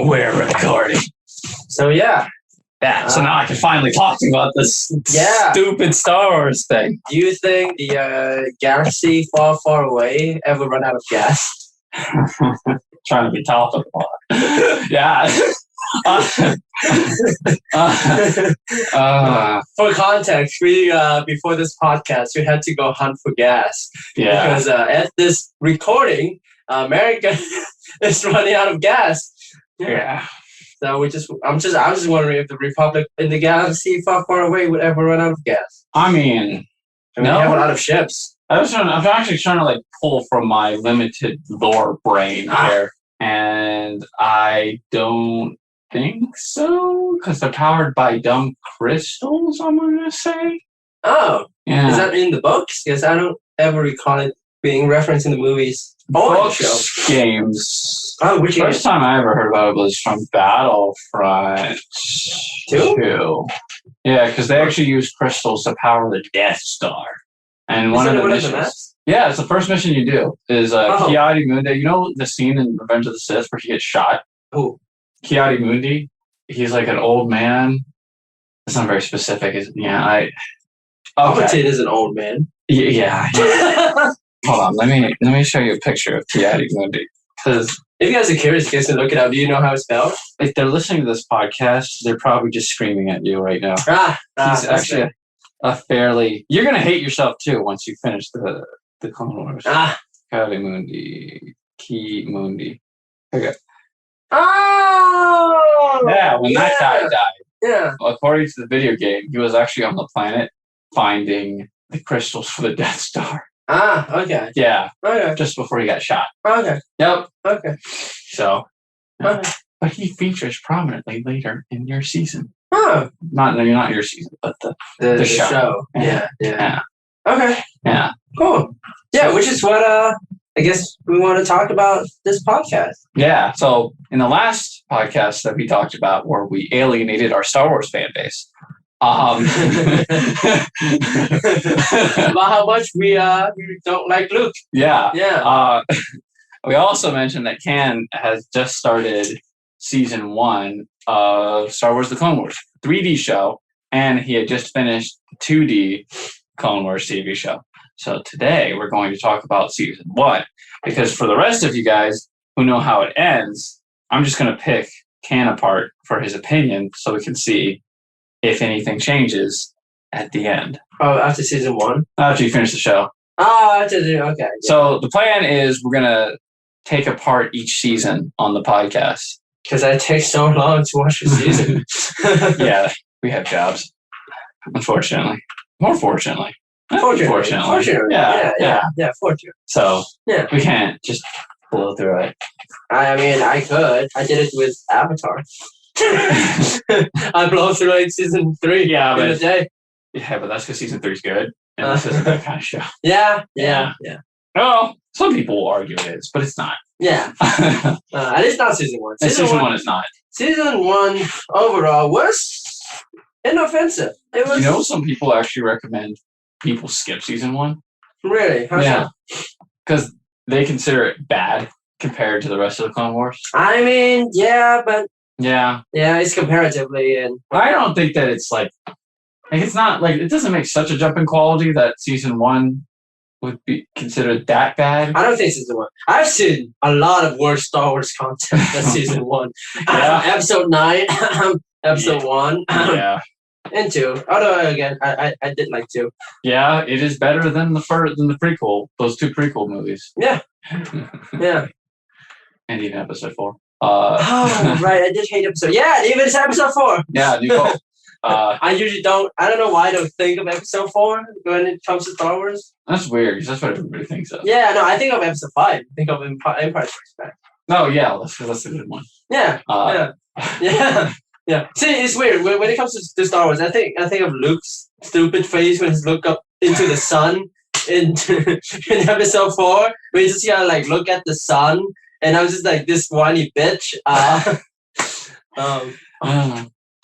We're recording. So yeah. So now I can finally talk to you about this stupid Star Wars thing. Do you think the galaxy far, far away ever run out of gas? Trying to be topical. Yeah. For context, we before this podcast, we had to go hunt for gas. Yeah. Because at this recording, America is running out of gas. Yeah. So I was just wondering if the Republic in the galaxy far, far away would ever run out of gas. I mean, no. They have a lot of ships. I'm actually trying to like pull from my limited lore brain here, and I don't think so because they're powered by dumb crystals. I'm gonna say. Oh, yeah. Is that in the books? Because I don't ever recall it being referenced in the movies. Books, games. Oh, which first time I ever heard about it was from Battlefront 2. Yeah, because they actually use crystals to power the Death Star. And one of the missions. Yeah, it's the first mission you do. Is Ki-Adi-Mundi. You know the scene in Revenge of the Sith where he gets shot? Who? Ki-Adi-Mundi. He's like an old man. It's not very specific. Palpatine is an old man. Yeah. Hold on, let me show you a picture of Ki-Adi-Mundi. Because if you guys are curious, you guys can look it up. Do you know how it's spelled? If they're listening to this podcast, they're probably just screaming at you right now. He's actually a fairly. You're gonna hate yourself too once you finish the Clone Wars. Ki-Adi-Mundi. Ki-Mundi. Okay. Oh. Yeah, when that guy died. Yeah. According to the video game, he was actually on the planet finding the crystals for the Death Star. Okay. Yeah. Okay. Just before he got shot. Okay. Yep. Okay. So. Okay. But he features prominently later in your season. Oh. Not your season, but the show. Yeah. Okay. Yeah. Cool. Yeah, which is what I guess we want to talk about this podcast. Yeah. So in the last podcast that we talked about where we alienated our Star Wars fan base. About how much we don't like Luke. Yeah. Yeah. We also mentioned that Can has just started season 1 of Star Wars: The Clone Wars 3D show, and he had just finished the 2D Clone Wars TV show. So today we're going to talk about season 1 because for the rest of you guys who know how it ends, I'm just going to pick Can apart for his opinion so we can see if anything changes at the end. Oh, after season 1? After you finish the show. Oh, okay. Yeah. So the plan is we're going to take apart each season on the podcast. Because that takes so long to watch a season. Yeah, we have jobs. Unfortunately. More fortunately. Fortunately. Yeah, fortunately. So we can't just blow through it. I mean, I could. I did it with Avatar. I blow through like season 3 in a day. Yeah, but that's because season 3 is good. And this isn't that kind of show. Yeah. Well, some people will argue it is, but it's not. Yeah. At least not season 1. Season 1 is not. Season 1 overall was inoffensive. It was. You know, some people actually recommend people skip season 1. Really? How so? Because they consider it bad compared to the rest of the Clone Wars. I mean, yeah, but. Yeah, it's comparatively, and I don't think that it's like it's not like it doesn't make such a jump in quality that season 1 would be considered that bad. I don't think season 1. I've seen a lot of worse Star Wars content than season 1. Episode 9, episode 1, and 2. Although again, I did like 2. Yeah, it is better than the prequel. Those 2 prequel movies. Yeah. And even episode 4. Oh, right. I did hate episode. Yeah, even it's episode 4. Yeah, New Hope. I usually don't. I don't know why I don't think of episode 4 when it comes to Star Wars. That's weird because that's what everybody thinks of. Yeah, no, I think of episode 5. I think of Empire Strikes Back. Oh, yeah, that's a good one. Yeah. See, it's weird when it comes to Star Wars. I think of Luke's stupid face when he's look up into the sun in episode 4, where you just gotta like look at the sun. And I was just like, this whiny bitch.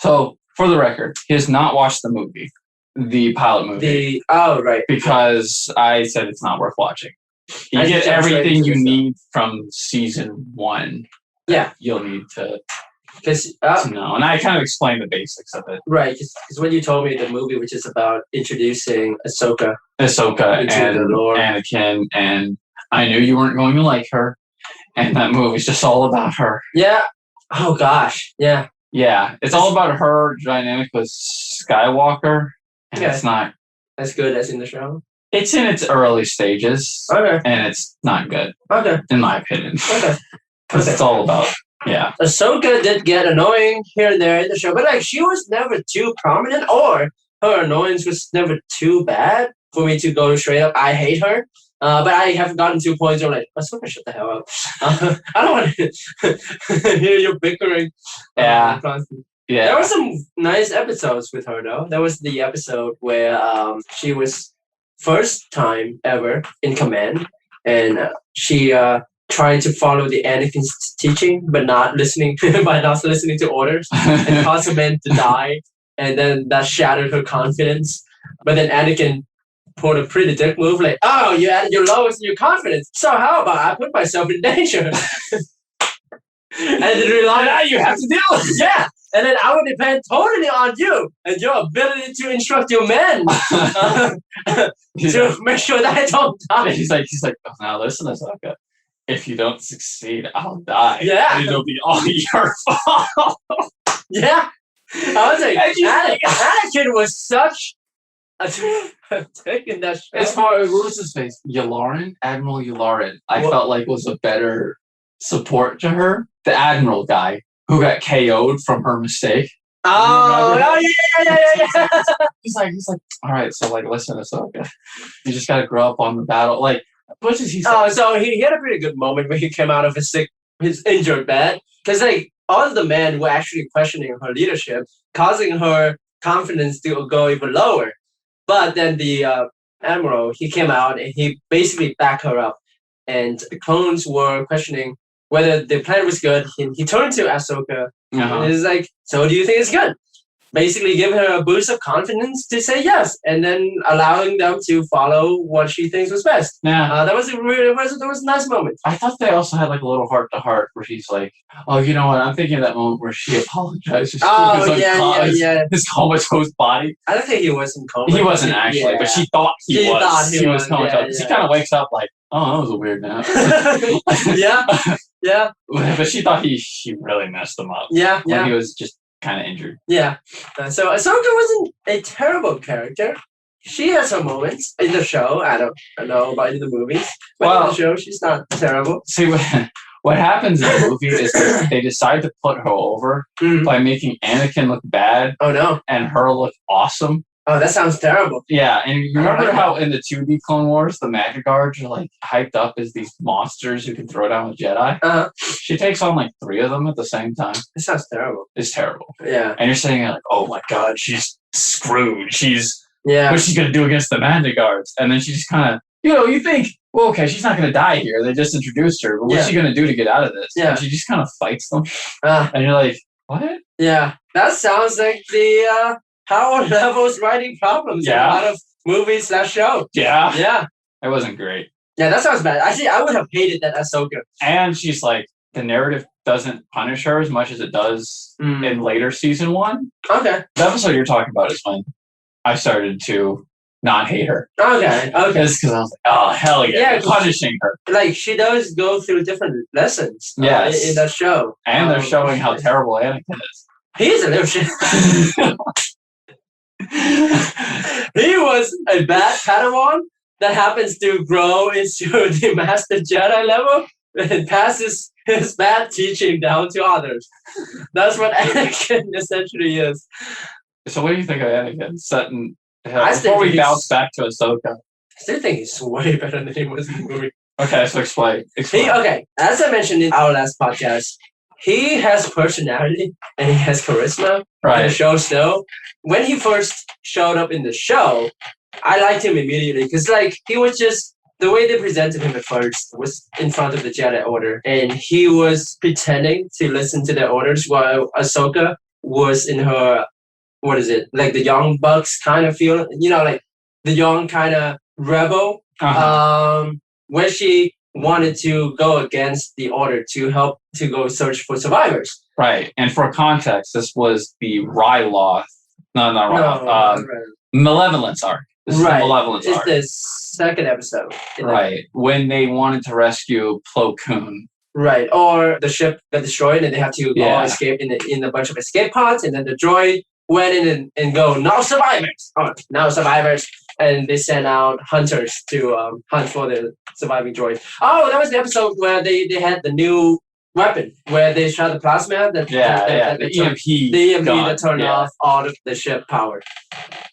So, for the record, he has not watched the movie, the pilot movie. Right. Because I said it's not worth watching. You get everything you need from season 1. Yeah. You'll need to Because No, and I kind of explained the basics of it. right, because when you told me the movie, which is about introducing Ahsoka Ahsoka into and the lore. Anakin, and I knew you weren't going to like her, and that movie's just all about her. Yeah. Oh gosh. Yeah. Yeah, it's all about her dynamic with Skywalker, and Okay. it's not. As good as in the show. It's in its early stages, Okay. and it's not good, Okay. in my opinion. Okay. Because it's all about, yeah. Ahsoka did get annoying here and there in the show, but like she was never too prominent, or her annoyance was never too bad for me to go straight up. I hate her. But I have gotten to points where like, Ahsoka, shut the hell up. I don't want to hear you bickering. Yeah. Constantly. Yeah. There were some nice episodes with her though. There was the episode where she was first time ever in command, and she trying to follow the Anakin's teaching, but not listening by not listening to orders, and caused the men to die, and then that shattered her confidence. But then Anakin pulled a pretty dick move, like, "Oh, you're lowest in your confidence. So how about I put myself in danger?" And then realized, now you have to deal with it. yeah. And then I would depend totally on you and your ability to instruct your men to make sure that I don't die. He's like, oh, now listen, Ahsoka. If you don't succeed, I'll die. Yeah. And it'll be all your fault. Yeah. I was like, And she's like- Anakin was such a dick in that show. As far as what was his face? Yularen? Admiral Yularen. I What? felt like was a better support to her. The Admiral guy who got KO'd from her mistake. Oh, yeah. He's like, all right, so like, listen, Ahsoka, you just gotta grow up on the battle. Like, what does he say? Oh, so he had a pretty good moment when he came out of his injured bed. Because like all of the men were actually questioning her leadership, causing her confidence to go even lower. But then the Admiral, he came out and he basically backed her up. And the clones were questioning whether the plan was good. He turned to Ahsoka Uh-huh. and he's like, "So do you think it's good?" Basically giving her a boost of confidence to say yes, and then allowing them to follow what she thinks was best. Yeah. That was a nice moment. I thought they also had like a little heart to heart where she's like, "Oh, you know what? I'm thinking of that moment where she apologizes Oh for his, yeah. his comatose body. I don't think he was in coma. He wasn't actually, but she thought he She was. thought he was, comatose. yeah. She kind of wakes up like, "Oh, that was a weird nap." yeah. But she thought he really messed him up when he was just kind of injured. Yeah. So Ahsoka wasn't a terrible character. She has her moments in the show. I don't know about in the movies, but in Well- the show she's not terrible. See what happens in the movie is they decide to put her over Mhm. by making Anakin look bad Oh no. and her look awesome. Oh, that sounds terrible. Yeah, and you I don't remember like how in the 2D Clone Wars the Magic Guards are like hyped up as these monsters who can throw down a Jedi? She takes on like 3 of them at the same time. That sounds terrible. It's terrible. Yeah. And you're saying like, oh my god, she's screwed. Yeah. What's she gonna do against the Magic Guards? And then she just kind of, you think, well, okay, she's not gonna die here. They just introduced her, but what's Yeah. she gonna do to get out of this? Yeah. And she just kind of fights them, Uh, and you're like, what? yeah. That sounds like the Howard Levels writing problems in a Yeah. lot of movies / show. Yeah, Yeah. it wasn't great. Yeah, that sounds bad. Actually, I would have hated that Ahsoka. And she's like, the narrative doesn't punish her as much as it does in later season 1. Okay. The episode you're talking about is when I started to not hate her. Okay. Because I was like, oh, hell yeah, Yeah, they're punishing her. Like she does go through different lessons Yes. in that show. And they're showing how terrible Anakin He's a little shit. is. He was a bad Padawan that happens to grow into the Master Jedi level and passes his bad teaching down to others. That's what Anakin essentially is. So what do you think of Anakin? Setting, I still before we think he's- bounce back to Ahsoka. I still think he's way better than he was in the movie. Okay, so explain. Okay, as I mentioned in our last podcast, he has personality and he has charisma in the Right. show still. When he first showed up in the show, I liked him immediately because like he was just the way they presented him at first was in front of the Jedi Order, and he was pretending to listen to their orders while Ahsoka was in her like the young bucks kind of feel, like the young kind of rebel. Uh-huh. When she wanted to go against the order to help to go search for survivors. Right. And for context, this was the Ryloth. No, not Ryloth. right. Malevolence arc. This is the Right. Malevolence It's arc. the second episode. Right. When they wanted to rescue Plo Koon. Right. Or the ship got destroyed and they have to Yeah. all escape in a bunch of escape pods, and then the droid went in and go, no survivors. Oh, no survivors. And they sent out hunters to hunt for the surviving droid. Oh, that was the episode where they had the new weapon where they shot the plasma that The that EMP. the EMP gun. that turned Yeah. off all of the ship power.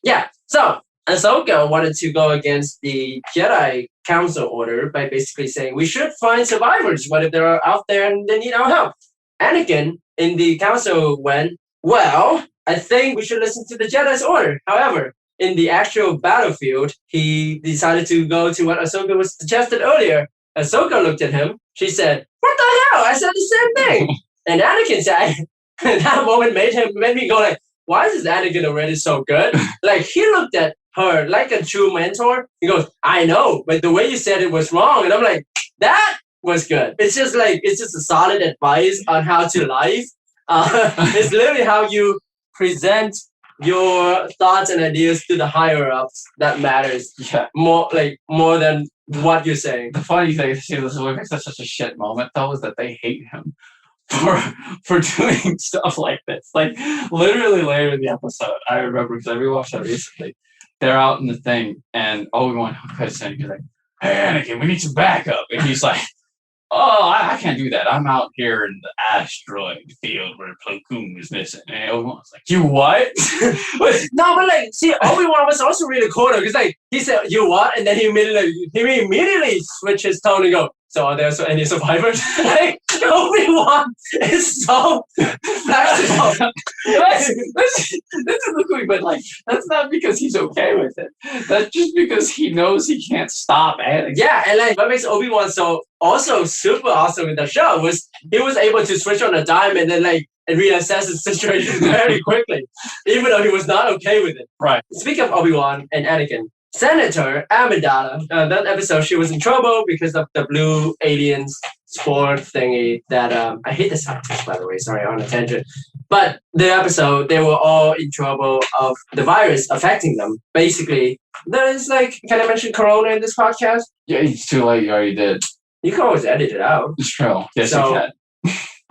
Yeah. So Ahsoka wanted to go against the Jedi Council order by basically saying we should find survivors. What if they're out there and they need our help? Anakin in the council went, well, I think we should listen to the Jedi's order. However, in the actual battlefield, he decided to go to what Ahsoka was suggested earlier. Ahsoka looked at him. She said, what the hell? I said the same thing. And Anakin said, that moment made me go like, why is this Anakin already so good? Like, he looked at her like a true mentor. He goes, I know, but the way you said it was wrong. And I'm like, that was good. It's just a solid advice on how to live. It's literally how you present your thoughts and ideas to the higher ups that matters Yeah. more than what you're saying. The funny thing is, this makes that such a shit moment though, is that they hate him for doing stuff like this. Like literally later in the episode, I remember because I rewatched that recently. They're out in the thing, and Obi-Wan cuts in. He's like, "Hey, Anakin, we need some backup." And he's like, "Oh, I can't do that. I'm out here in the asteroid field where Plo Koon is missing." And Obi-Wan's like, "You what?" No, but like, see, Obi-Wan was also really cool because like he said, "You what?" and then he immediately switched his tone and go, "So are there any survivors?" Like Obi-Wan is so flexible. This is the thing, but like that's not because he's okay with it. That's just because he knows he can't stop Anakin. Yeah, and like what makes Obi-Wan so also super awesome in the show was he was able to switch on a dime and then like and reassess the situation very quickly, even though he was not okay with it. Right. Speaking of Obi-Wan and Anakin, Senator Amidala, that episode she was in trouble because of the blue aliens spore thingy that I hate the scientists, by the way, sorry, on a tangent. But the episode, they were all in trouble of the virus affecting them. Basically, there's like, can I mention Corona in this podcast? Yeah, it's too late. You already did. You can always edit it out. It's true. Yes, So- you can.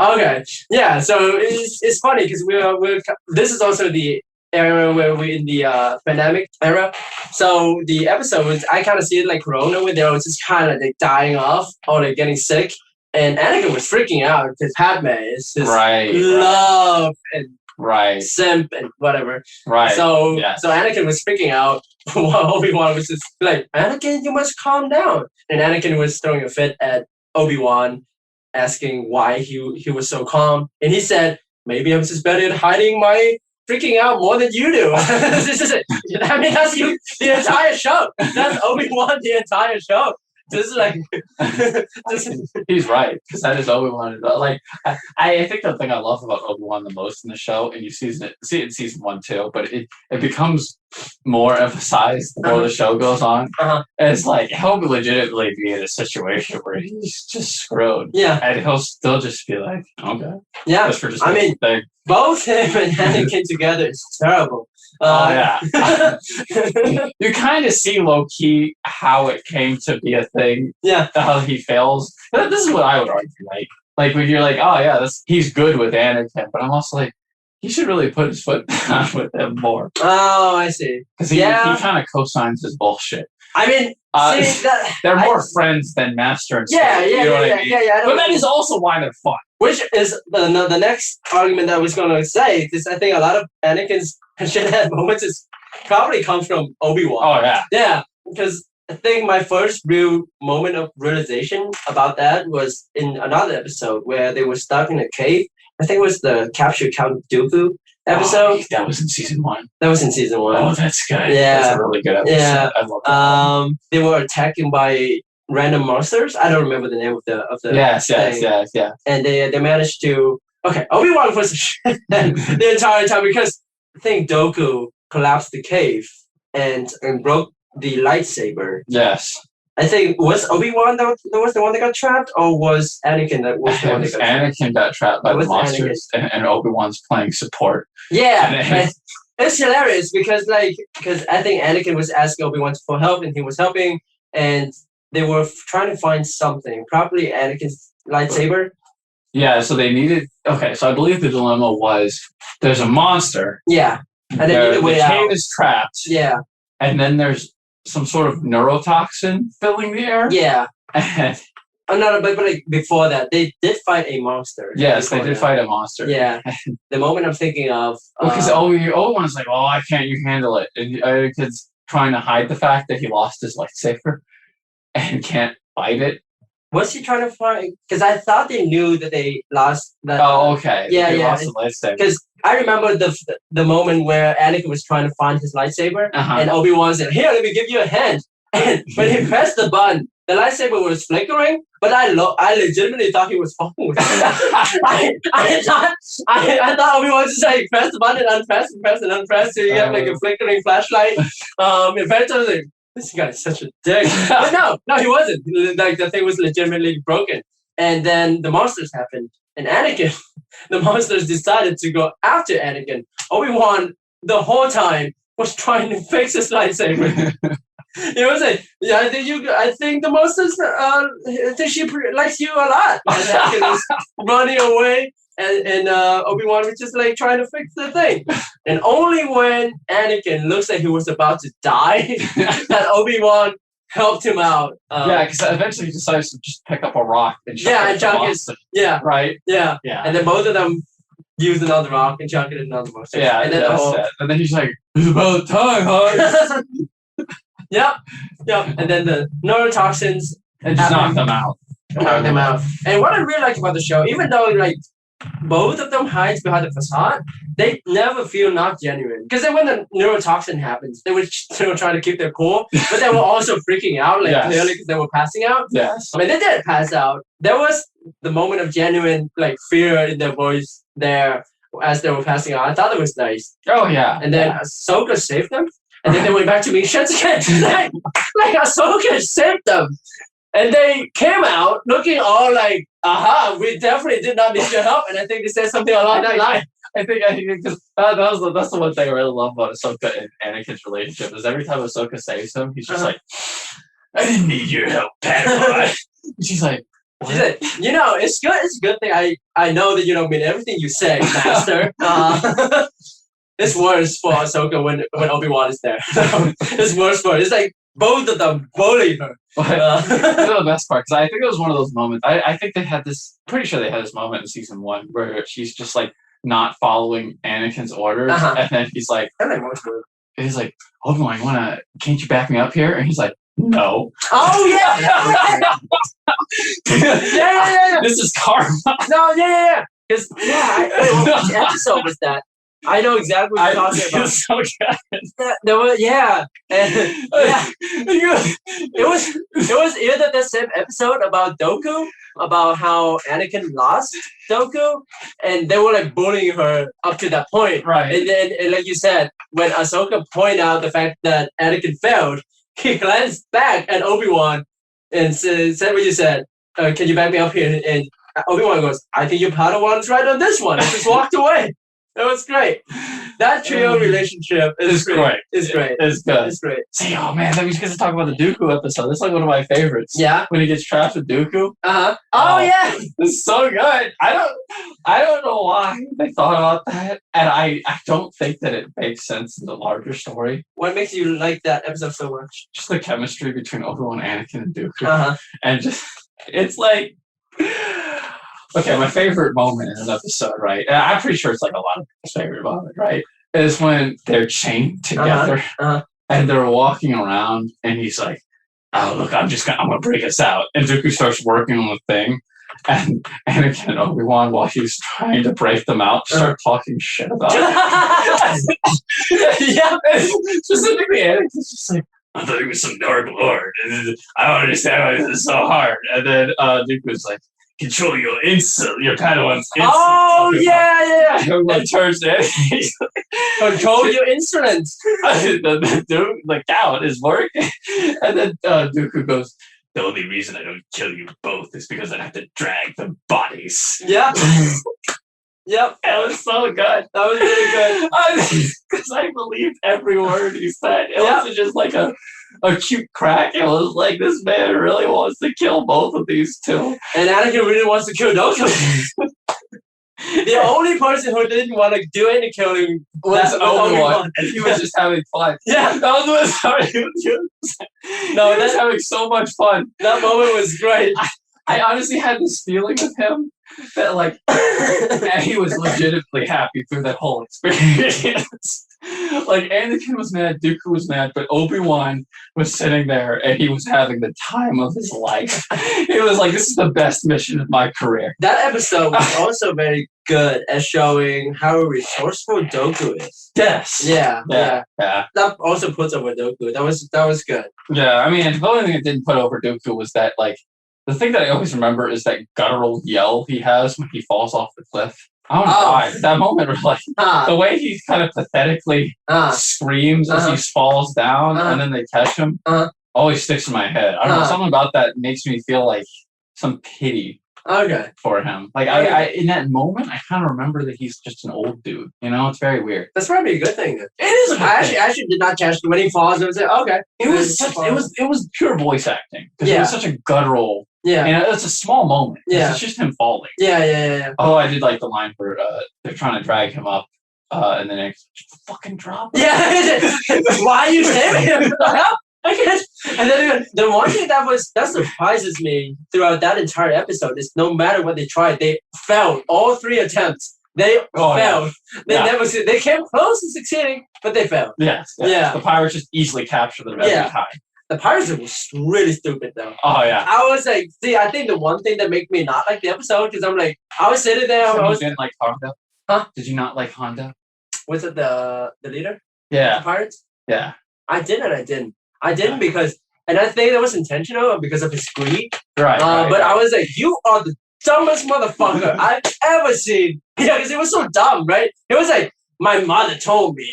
Okay, yeah. So it's funny because we're this is also the era where we're in the pandemic era. So the episode was I kind of see it like Corona, where they were just kind of like dying off or like getting sick, and Anakin was freaking out because Padme is just Right. love and Right. simp and whatever. Right. So yeah. so Anakin was freaking out while Obi-Wan was just like, Anakin, you must calm down. And Anakin was throwing a fit at Obi-Wan, asking why he was so calm. And he said, maybe I'm just better at hiding my freaking out more than you do. This is it. I mean, that's you the entire show. That's Obi-Wan the entire show. This is like this is, He's right, because that is Obi-Wan. Like, I think the thing I love about Obi-Wan the most in the show, and you see it in season 1 too, but it becomes more emphasized the more the show goes on. Uh-huh. And it's like he'll legitimately be in a situation where he's just screwed, yeah. and he'll still just be like, okay, Yeah. just for just I a mean, thing. Both him and Anakin together is terrible. Oh yeah, you kind of see low key how it came to be a thing. Yeah. How he fails. This is what I would argue, right? Like when you're like, oh yeah, he's good with Anakin, but I'm also like, he should really put his foot down with him more Oh, I see. because he Yeah. kind of co-signs his bullshit. I mean, see, that, They're I- more friends than master and Yeah, slave, yeah, you know what yeah, I mean? yeah, I know But what that you is also why they're fun. Which is the next argument that I was going to say, because I think a lot of Anakin's shithead moments is probably comes from Obi-Wan. Oh yeah, Yeah, because I think my first real moment of realization about that was in another episode where they were stuck in a cave. I think it was the Capture Count Dooku episode. Oh, that was in season 1. That was in season 1. Oh, that's good. Yeah. That's a really good episode. Yeah. I love that. They were attacked by random monsters. I don't remember the name of the Yes, thing. yes. And they managed to Obi-Wan was the entire time because I think Dooku collapsed the cave and broke the lightsaber. Yes. I think was Obi-Wan that was the one that got trapped, or was Anakin that was the one that got trapped? Anakin got trapped by It the was monsters, and Obi-Wan's playing support. Yeah, And it- it's hilarious because I think Anakin was asking Obi-Wan for help and he was helping, and they were trying to find something, probably Anakin's lightsaber. Yeah, so they needed. Okay, so I believe the dilemma was there's a monster. Yeah, and then The the way cave out. is trapped. Yeah, And then there's some sort of neurotoxin filling the air. yeah. And No, but like before that, they did fight a monster. yes, they before did that. fight a monster. Yeah, the moment I'm thinking of. Because Obi-Wan's like, oh, I can't you handle it? And Anakin's trying to hide the fact that he lost his lightsaber and can't fight it. Was he trying to find? Because I thought they knew that they lost that. Oh, okay. Yeah, He yeah. lost the lightsaber. Because I remember the moment where Anakin was trying to find his lightsaber, Uh-huh. and Obi-Wan said, "Here, let me give you a hand." And when he pressed the button, the lightsaber was flickering, but I legitimately thought he was fucking with me. I thought Obi-Wan just like press the button, unpress, and press, and unpress, so you have like a flickering flashlight. In fact, I was like, this guy is such a dick. But no, he wasn't. Like the thing was legitimately broken. And then the monsters happened, and Anakin, the monsters decided to go after Anakin. Obi-Wan the whole time was trying to fix his lightsaber. He was like, yeah, I think the monsters, I think she likes you a lot. And Anakin was running away, and Obi-Wan was just like trying to fix the thing. And only when Anakin looks like he was about to die, that Obi-Wan helped him out. Yeah, because eventually he decides to just pick up a rock and chuck Yeah, it and at the chuck it. monster, Yeah, right? yeah. Yeah. And then both of them used another rock and chucked it at another monster. Yeah, and then the that's whole. it. And then he's like, it's about time, huh? Yep. And then the neurotoxins And just knock them out. knock them out. And what I really like about the show, even though like both of them hides behind the facade, they never feel not genuine. Because then when the neurotoxin happens, they were still trying to keep their cool, but they were also freaking out, like Yes. clearly because they were passing out. Yes. I mean, they did pass out. There was the moment of genuine like fear in their voice there as they were passing out. I thought it was nice. Oh, yeah. And then Ahsoka saved them. And then they went back to being shits again. like Ahsoka saved them. And they came out looking all like, aha, we definitely did not need your help. And I think they said something along that line. I think because that's the one thing I really love about Ahsoka and Anakin's relationship is every time Ahsoka saves him, he's just like, I didn't need your help, Padawan. She's like, She said, it's good. It's a good thing I know that you don't mean everything you say, Master. It's worse for Ahsoka when Obi-Wan is there. It's worse for her. It's like both of them bullying her. But the best part, because I think it was one of those moments. I think they had this. Pretty sure they had this moment in season 1 where she's just like not following Anakin's orders, Uh-huh. and then he's like, I like most of it. Obi-Wan, can't you back me up here? And he's like, no. Oh yeah, yeah. This is karma. No, yeah. Because which episode was that? I know exactly what you're talking about. So good. There was and, yeah. It was either the same episode about Dooku, about how Anakin lost Dooku, and they were like bullying her up to that point. Right. And then, like you said, when Ahsoka pointed out the fact that Anakin failed, he glanced back at Obi-Wan and said what you said. Can you back me up here? And Obi-Wan goes, I think your Padawan's right on this one. And just walked away. It was great. That trio relationship is great. It's great. It's good. It's great. See, oh man, then we get to talk about the Dooku episode. That's like one of my favorites. Yeah. When he gets trapped with Dooku. Uh-huh. Oh, yeah. It's so good. I don't know why they thought about that. And I don't think that it makes sense in the larger story. What makes you like that episode so much? Just the chemistry between Obi-Wan, Anakin, and Dooku. Uh-huh. And just it's like okay, my favorite moment in an episode, right? And I'm pretty sure it's like a lot of people's favorite moment, right? Is when they're chained together and they're walking around, and he's like, "Oh, look, I'm gonna break us out." And Dooku starts working on the thing, and Anakin and Obi-Wan, while he's trying to break them out, start talking shit about it. Yeah, specifically, Anakin's just like, "I thought he was some dark lord, and I don't understand why this is so hard." And then Dooku's like, "Control your Padawan's insult." Oh, yeah. Everyone turns to it. Control your insolence. The dude, the count is working. And then Dooku goes, the only reason I don't kill you both is because I'd have to drag the bodies. Yeah. Yep. It was so good. That was really good. Because I believed every word he said. It Yeah. wasn't just like a cute crack. It was like this man really wants to kill both of these two. And Anakin really wants to kill Dooku. The only person who didn't want to do any killing Was was Obi-Wan, and he was just having fun. Yeah. That was what sorry, he was having so much fun. That moment was great. I honestly had this feeling with him that like he was legitimately happy through that whole experience. Like Anakin was mad, Dooku was mad, but Obi-Wan was sitting there and he was having the time of his life. He was like, "This is the best mission of my career." That episode was also very good at showing how resourceful Dooku is. Yes. Yeah. Yeah. That also puts over Dooku. That was good. Yeah. I mean, the only thing it didn't put over Dooku was that like the thing that I always remember is that guttural yell he has when he falls off the cliff. I don't know why. That moment, like the way he kind of pathetically screams as he falls down, and then they catch him, always sticks in my head. I don't know, something about that makes me feel like some pity Okay. for him. Like I in that moment, I kind of remember that he's just an old dude. You know, it's very weird. That's probably a good thing. It is. I actually did not catch it when he falls. I was like, okay. It was pure voice acting because it was such a guttural. Yeah. You know, it's a small moment. Yeah. It's just him falling. Yeah. Oh, I did like the line where they're trying to drag him up, and then they fucking drop him. Yeah. Why are you saving him? I can't. And then the one thing that surprises me throughout that entire episode is no matter what they tried, they failed. All 3 attempts, they failed. Yeah. They came close to succeeding, but they failed. Yes. Yeah. The pirates just easily capture them every time. The pirates was really stupid though. Oh yeah. I was like, see, I think the one thing that made me not like the episode because I'm like, I was sitting there. You didn't like Honda? Huh? Did you not like Honda? Was it the leader? Yeah. The pirates? Yeah. I didn't because, and I think that was intentional because of his greed. Right. But I was like, you are the dumbest motherfucker I've ever seen. Yeah, because it was so dumb, right? It was like, my mother told me.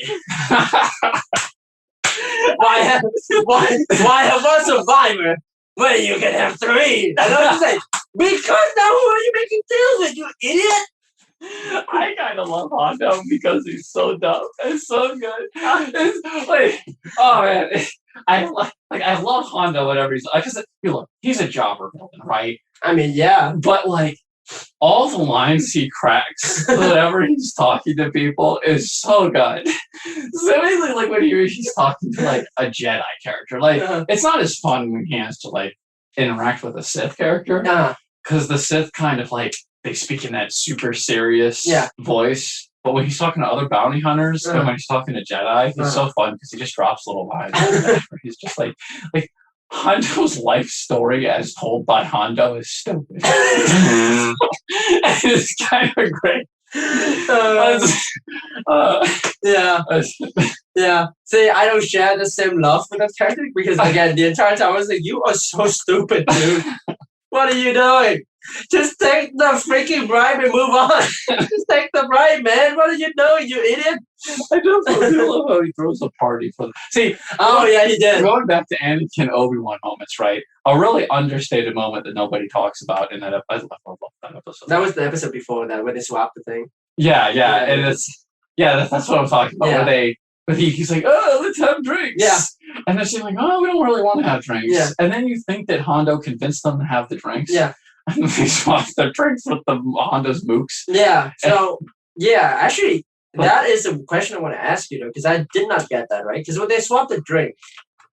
why have one survivor when you can have 3? And I was just like, because now who are you making deals with, you idiot? I kind of love Hondo because he's so dumb and so good. It's like, oh man, I love Hondo. Whatever he's like, because he's a jobber villain, right? I mean, yeah, but like all the lines he cracks whenever he's talking to people is so good. So basically, like when he's talking to like a Jedi character, like it's not as fun when he has to like interact with a Sith character, because the Sith kind of like. They speak in that super serious voice. But when he's talking to other bounty hunters and when he's talking to Jedi, he's so fun because he just drops little lines. He's just like Hondo's life story as told by Hondo is stupid. And it's kind of great. Yeah. See, I don't share the same love for that character because again, the entire time I was like, you are so stupid, dude. What are you doing? Just take the freaking bribe and move on. Just take the bribe, man. What are you doing, you idiot? I do love how he throws a party for them. See, yeah, he did. Going back to Anakin Obi-Wan moments, right? A really understated moment that nobody talks about in that episode. That was the episode before that where they swapped the thing. Yeah, and it's that's what I'm talking about. Where he's like, oh, let's have drinks. Yeah. And they're saying like, oh, we don't really want to have drinks. Yeah. And then you think that Hondo convinced them to have the drinks. Yeah. And they swap their drinks with the Hondo's mooks. Yeah. So actually, that is a question I want to ask you though, because I did not get that right. Because when they swapped the drink,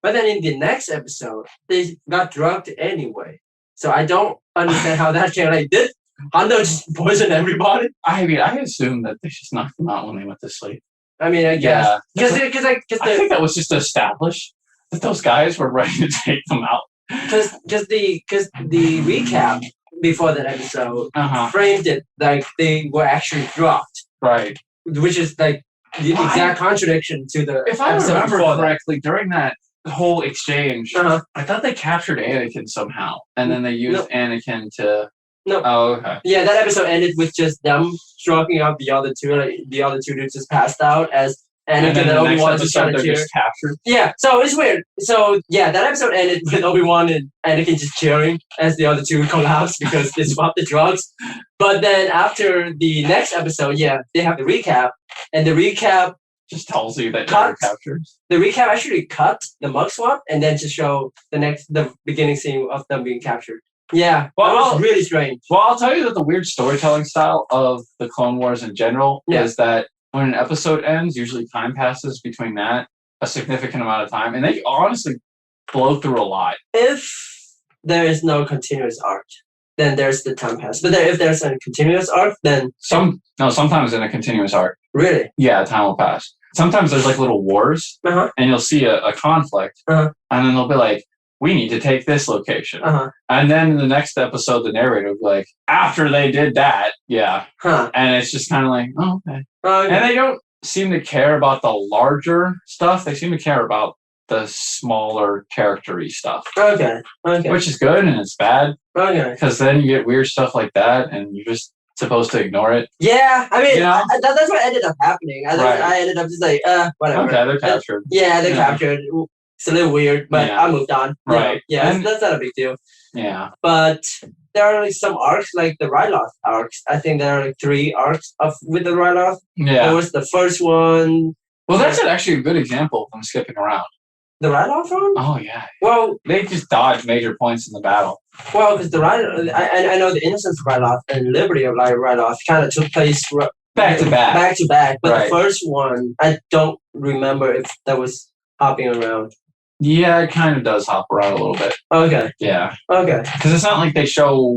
but then in the next episode they got drugged anyway. So I don't understand how that came. Like, did Hondo just poison everybody? I mean, I assume that they just knocked them out when they went to sleep. I mean, I guess because I think that was just to establish that those guys were ready to take them out. Because the recap before that episode framed it like they were actually dropped, right? Which is like the exact contradiction to the. If I remember correctly, during that whole exchange, I thought they captured Anakin somehow, and then they used Anakin to. No. Oh, okay. Yeah, that episode ended with just them stroking out the other two. Like, the other two dudes just passed out as And Anakin then and the next Obi-Wan just episode, trying to they're cheer. just captured. Yeah, so it's weird. So yeah, that episode ended with Obi-Wan and Anakin just cheering as the other two collapse because they swapped the drugs. But then after the next episode, yeah, they have the recap, and the recap Just tells you that Cut. they're captured. the recap actually cut the mug swap and then to show the beginning scene of them being captured. Yeah, Well, that was really strange. Well, I'll tell you that the weird storytelling style of the Clone Wars in general Yeah. is that when an episode ends, usually time passes between that a significant amount of time, and they honestly blow through a lot. If there is no continuous arc, then there's the time pass. But if there's a continuous arc, then Sometimes in a continuous arc, really, yeah, time will pass. Sometimes there's like little wars, uh-huh, and you'll see a conflict, Uh-huh. and then they'll be like, "We need to take this location," uh-huh, and then in the next episode, the narrator will be like, "After they did that, yeah," huh. and it's just kind of like, "Oh, okay." Okay. And they don't seem to care about the larger stuff. They seem to care about the smaller character-y stuff, Okay. Okay. which is good and it's bad Okay. because then you get weird stuff like that and you're just supposed to ignore it. Yeah, I mean, Yeah. that's what ended up happening. Right. I ended up just like, whatever. Okay, they're captured. Yeah, they Yeah. captured. It's a little weird, but Yeah. I moved on. You know, Right. Yeah, And- that's not a big deal. Yeah. But there are like some arcs, like the Ryloth arcs. I think there are like 3 arcs with the Ryloth. There Yeah. was the first one, Well, that's actually a good example of them skipping around. the Ryloth one. Oh, yeah. Well, They just dodge major points in the battle. because the Ryloth, I know the Innocence of Ryloth and Liberty of Ryloth kind of took place Back to back. back to back. But Right. the first one, I don't remember if that was hopping around. Yeah, it kind of does hop around a little bit. Okay. Yeah. Okay. Because it's not like they show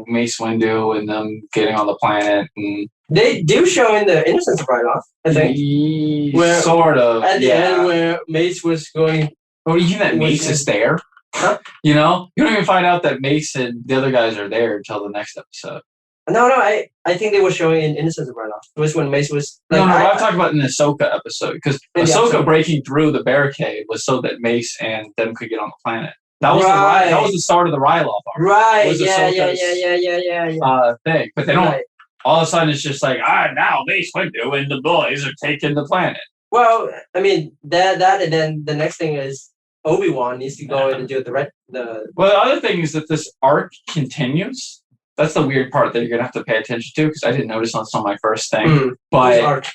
Mace Windu and them getting on the planet and They do show in the Innocence of Ryloth, I think. Where- sort of. At the yeah. end where Mace was going. Or even that Was Mace it- is there. Huh? You know? You don't even find out that Mace and the other guys are there until the next episode. No, I think they were showing in Innocence of Ryloth. It was when Mace was. No, I- I'm talking about in the Ahsoka episode. Because In the Ahsoka episode. breaking through the barricade was so that Mace and them could get on the planet. That was Right. that was the start of the Ryloth arc Right. was Yeah. Ahsoka's- thing. But they don't Right. all of a sudden it's just like, now Mace Windu and the boys are taking the planet. Well, I mean that and then the next thing is Obi-Wan needs to go in and do the. Well, the other thing is that this arc continues. That's the weird part that you're gonna have to pay attention to because I didn't notice that's on my first thing. Hmm. But arc.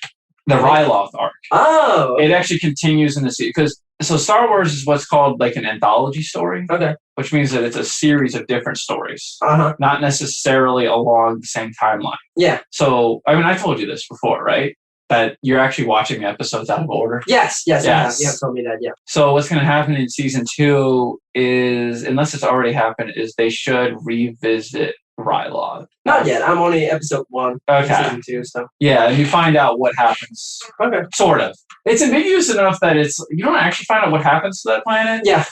the Ryloth arc, Oh. it actually continues in the series because so Star Wars is what's called like an anthology story, Okay. which means that it's a series of different stories, Uh-huh. not necessarily along the same timeline. Yeah. So I mean, I told you this before, right? That you're actually watching the episodes out of order. Yes. Yes. You have told me that. Yeah. So what's going to happen in season 2 is, unless it's already happened, is they should revisit Ryloth. Not yet. I'm only episode 1. Okay. Season 2. So. Yeah, and you find out what happens. Okay. Sort of. It's ambiguous enough that you don't actually find out what happens to that planet. Yeah.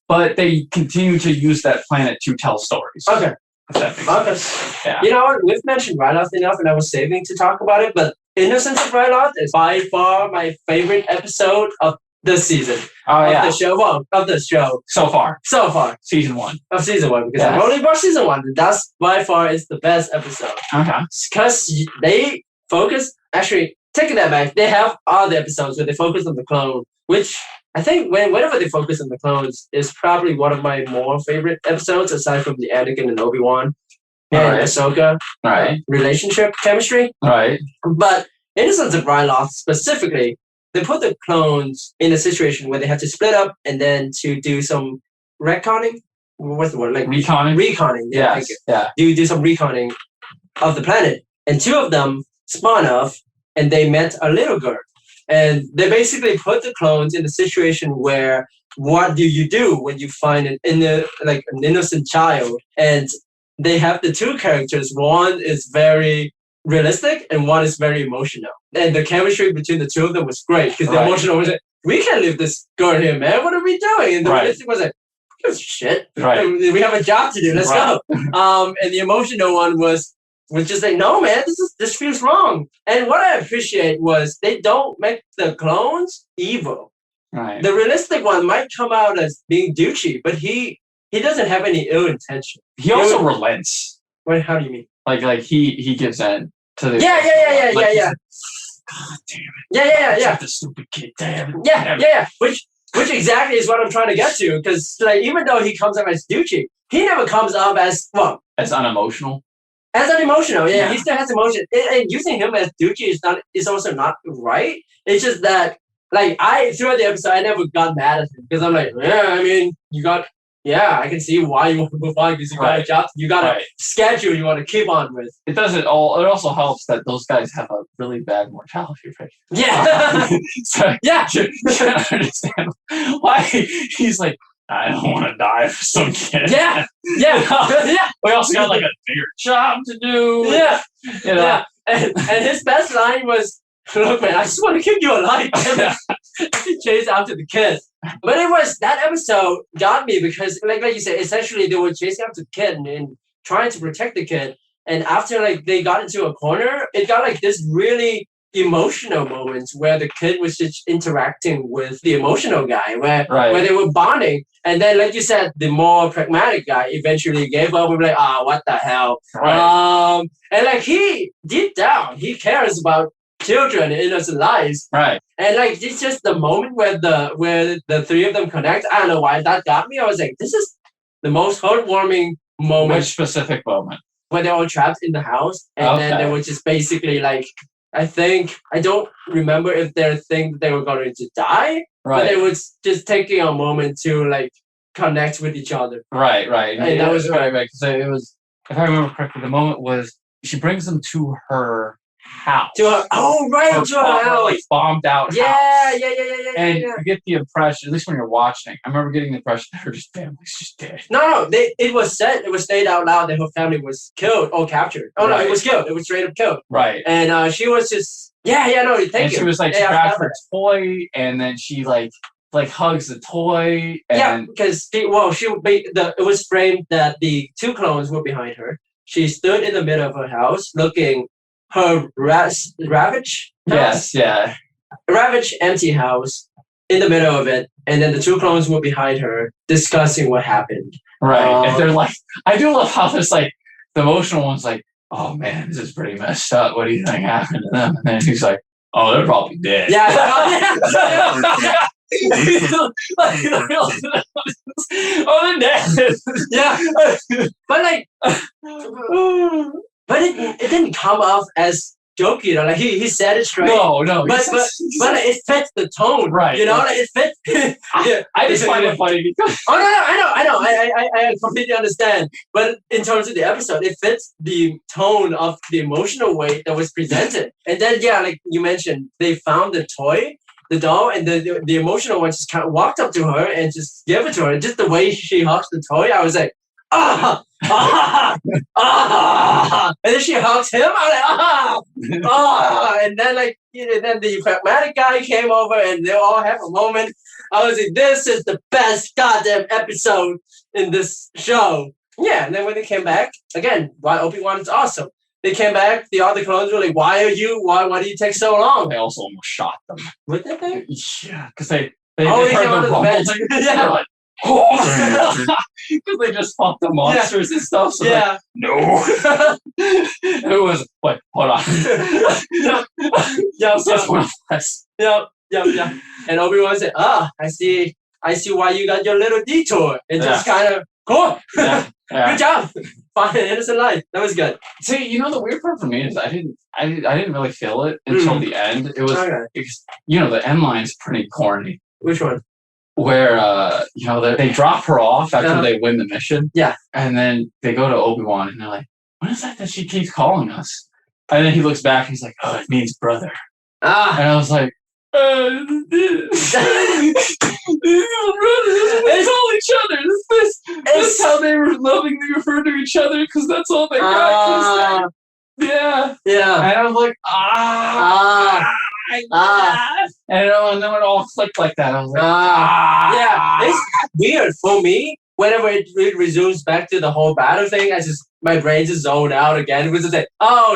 But they continue to use that planet to tell stories. Okay. If that makes Okay. sense. Yeah. You know what? We've mentioned Ryloth enough, and I was saving to talk about it. But Innocence of Ryloth is by far my favorite episode of this season Oh of yeah. the show. Well, of the show So far, so far season 1. of season 1 because I've Yes. only watched season 1. That's by far is the best episode Okay. because they focus. Actually, taking that back, they have other episodes where they focus on the clone, which I think whenever they focus on the clones is probably one of my more favorite episodes aside from the Anakin and Obi-Wan and Alright. Ahsoka Right. relationship chemistry. Right. But Innocence of Ryloth specifically, they put the clones in a situation where they had to split up and then to do some retconning. What's the word? Like Reconning. reconning. Yeah, thank Yes. you. Yeah. Do some reconning of the planet. And 2 of them spawn off and they met a little girl. And they basically put the clones in a situation where what do you do when you find an innocent child? And they have the 2 characters. One is very realistic and one is very emotional. And the chemistry between the 2 of them was great because the Right. emotional was like, we can't leave this girl here, man. What are we doing? And the Right. realistic was like, who gives a shit. Right. We have a job to do. Let's Right. go. And the emotional one was just like, no, man, this feels wrong. And what I appreciate was they don't make the clones evil. Right. The realistic one might come out as being douchey, but he doesn't have any ill intention. He also relents. Wait, how do you mean? Like he gives in to the Yeah. God damn it. Yeah. The stupid kid. Damn it. Yeah. Which exactly is what I'm trying to get to. Because like even though he comes up as douchey, he never comes up as As unemotional. as unemotional. Yeah, Yeah. he still has emotion. And using him as douchey is also not right. It's just that like throughout the episode I never got mad at him because I'm like, yeah, I mean I can see why you want to move on because you got a job, you got a schedule you want to keep on with. It doesn't all. It also helps that those guys have a really bad mortality rate. Yeah. So Yeah. you can't understand why he's like, I don't want to die for some kid. Yeah. We also got like a bigger job to do. Yeah. You know? Yeah. And his best line was, look, man, I just want to keep you alive. He chased after the kid. But that episode got me because, like you said, essentially they were chasing after the kid and trying to protect the kid. And after like they got into a corner, it got like this really emotional moments where the kid was just interacting with the emotional guy, where they were bonding. And then, like you said, the more pragmatic guy eventually gave up and be like, what the hell? Right. And like he deep down, he cares about children and innocent lives. Right. And like it's just the moment where the three of them connect. I don't know why that got me. I was like, this is the most heartwarming moment. Which specific moment? When they're all trapped in the house and then they were just basically like, I don't remember if they think that they were going to die, but they was just taking a moment to like connect with each other. Right. And that was right. Because it was, if I remember correctly, the moment was she brings them to her house. To her house. Like bombed out Yeah. house. And you get the impression, at least when you're watching, I remember getting the impression that her family's just dead. No. It was stated out loud that her family was killed or captured. Oh no, it was killed. It was straight up killed. Right. And she was just thank you. She was like, she grabbed her toy and then she like hugs the toy. And because it was framed that the two clones were behind her. She stood in the middle of her house looking her ravaged house. Yes, yeah. Ravaged empty house in the middle of it, and then the two clones were behind her discussing what happened. Right. And they're like, I do love how there's like the emotional one's like, oh man, this is pretty messed up. What do you think happened to them? And then he's like, oh, they're probably dead. Yeah. Oh, they're dead. Yeah. But like but it didn't come off as jokey, like he said it straight. No. But it fits the tone, right? Like it fits. I just find it funny because I know. I completely understand. But in terms of the episode, it fits the tone of the emotional weight that was presented. And then like you mentioned, they found the toy, the doll, and the emotional one just kind of walked up to her and just gave it to her. Just the way she hugs the toy, I was like, and then she hugs him. I'm like, and then then the pragmatic guy came over and they all have a moment. I was like, this is the best goddamn episode in this show. Yeah, and then when they came back again, why Obi-Wan is awesome. They came back. The other clones were like, why do you take so long? They also almost shot them. What did they? Yeah, because they came heard the bed. Yeah. Like, because they just fought the monsters and stuff. So no. It was like, hold on. Just one of us. Yeah. And Obi-Wan said, I see why you got your little detour. It just kind of cool. Yeah. Good job. Fine, innocent life. That was good. See, the weird part for me is I didn't really feel it until the end. It was the end line's pretty corny. Which one? Where they drop her off after they win the mission. Yeah. And then they go to Obi-Wan and they're like, what is that she keeps calling us? And then he looks back and he's like, oh, it means brother. And I was like, they call each other. That's how they were lovingly refer to each other because that's all they got. Yeah. And I was like, and then it all clicked like that. I was like, yeah, it's weird for me. Whenever it resumes back to the whole battle thing, my brain just zoned out again. It was just like,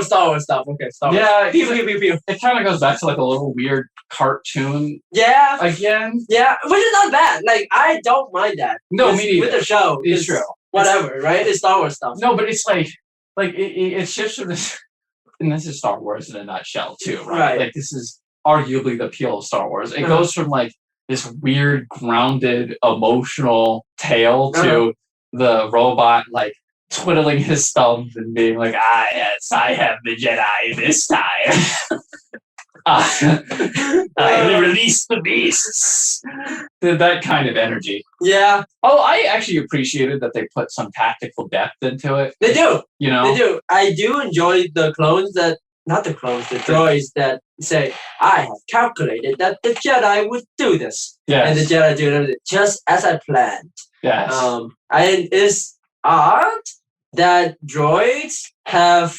Star Wars stuff. Okay, Star Wars. Yeah, pew. It kind of goes back to like a little weird cartoon. Yeah. Again. Yeah, which is not bad. Like I don't mind that. No, me neither. With the show, it's true. Whatever, right? It's Star Wars stuff. No, but it's like it shifts from this and this is Star Wars in a nutshell too, right? Right. Like this is arguably the appeal of Star Wars. It Uh-huh. goes from like this weird, grounded, emotional tale to the robot like twiddling his thumbs and being like, "Ah, yes, I have the Jedi this time." I release the beasts. That kind of energy. Yeah, Oh, I actually appreciated that they put some tactical depth into it. they do. You know, They do. I do enjoy the clones that, not the clones, the droids that say, I have calculated that the Jedi would do this. yes, And the Jedi do everything just as I planned. yes, And it's odd that droids have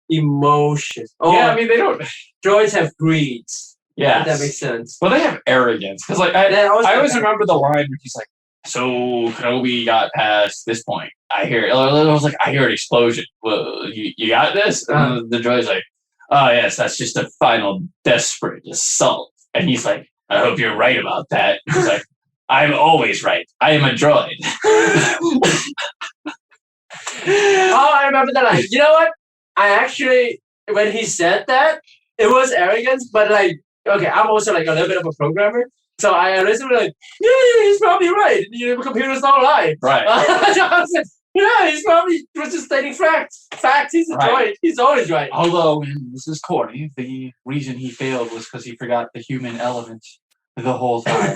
emotions. Or yeah. I mean, they don't. droids have greeds. Yes, If that makes sense. well, they have arrogance because, like, I always remember the line where he's like, "So Kenobi got past this point. I hear." I was like, "I hear an explosion. Well, you got this?" And the droid's like, "Oh yes, that's just a final desperate assault." And he's like, "I hope you're right about that." He's like, "I'm always right. I am a droid." Oh, I remember that line. You know what? I actually, when he said that, it was arrogance, but like, okay, I'm also like a little bit of a programmer. So I originally like, yeah, he's probably right. You know, computers don't lie. Right. So I was like, yeah, he's probably was just stating facts. Facts, he's a Right. droid. He's always right. Although, and this is corny, the reason he failed was because he forgot the human element the whole time.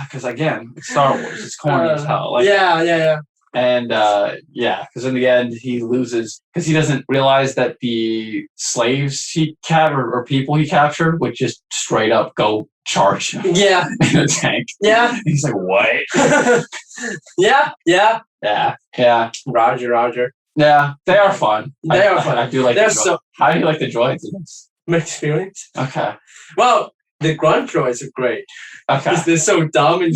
Because again, it's Star Wars. It's corny as hell. Like, yeah. and because in the end he loses because he doesn't realize that the slaves he captured or people he captured would just straight up go charge him Yeah, in a tank. yeah, He's like, what? yeah. Yeah. Roger. Yeah, they are fun. They are fun. I do like They're the droids. How do you like the droids in this? Mixed feelings. Okay. Well, the grunt droids are great. Okay. Because they're so dumb and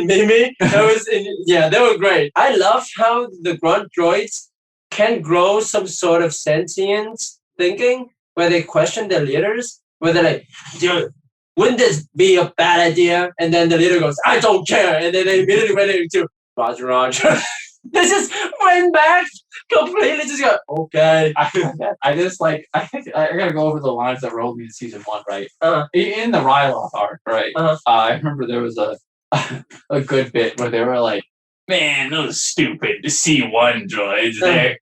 Mimi. They were great. I love how the grunt droids can grow some sort of sentience thinking where they question their leaders, where they're like, dude, wouldn't this be a bad idea? And then the leader goes, I don't care. And then they immediately went into Roger. They just went back completely. Just go, okay. I just like I gotta go over the lines that were only in season 1, right? Uh-huh. In the Ryloth arc, right? Uh-huh. I remember there was a good bit where they were like, "Man, those stupid C1 droids, they're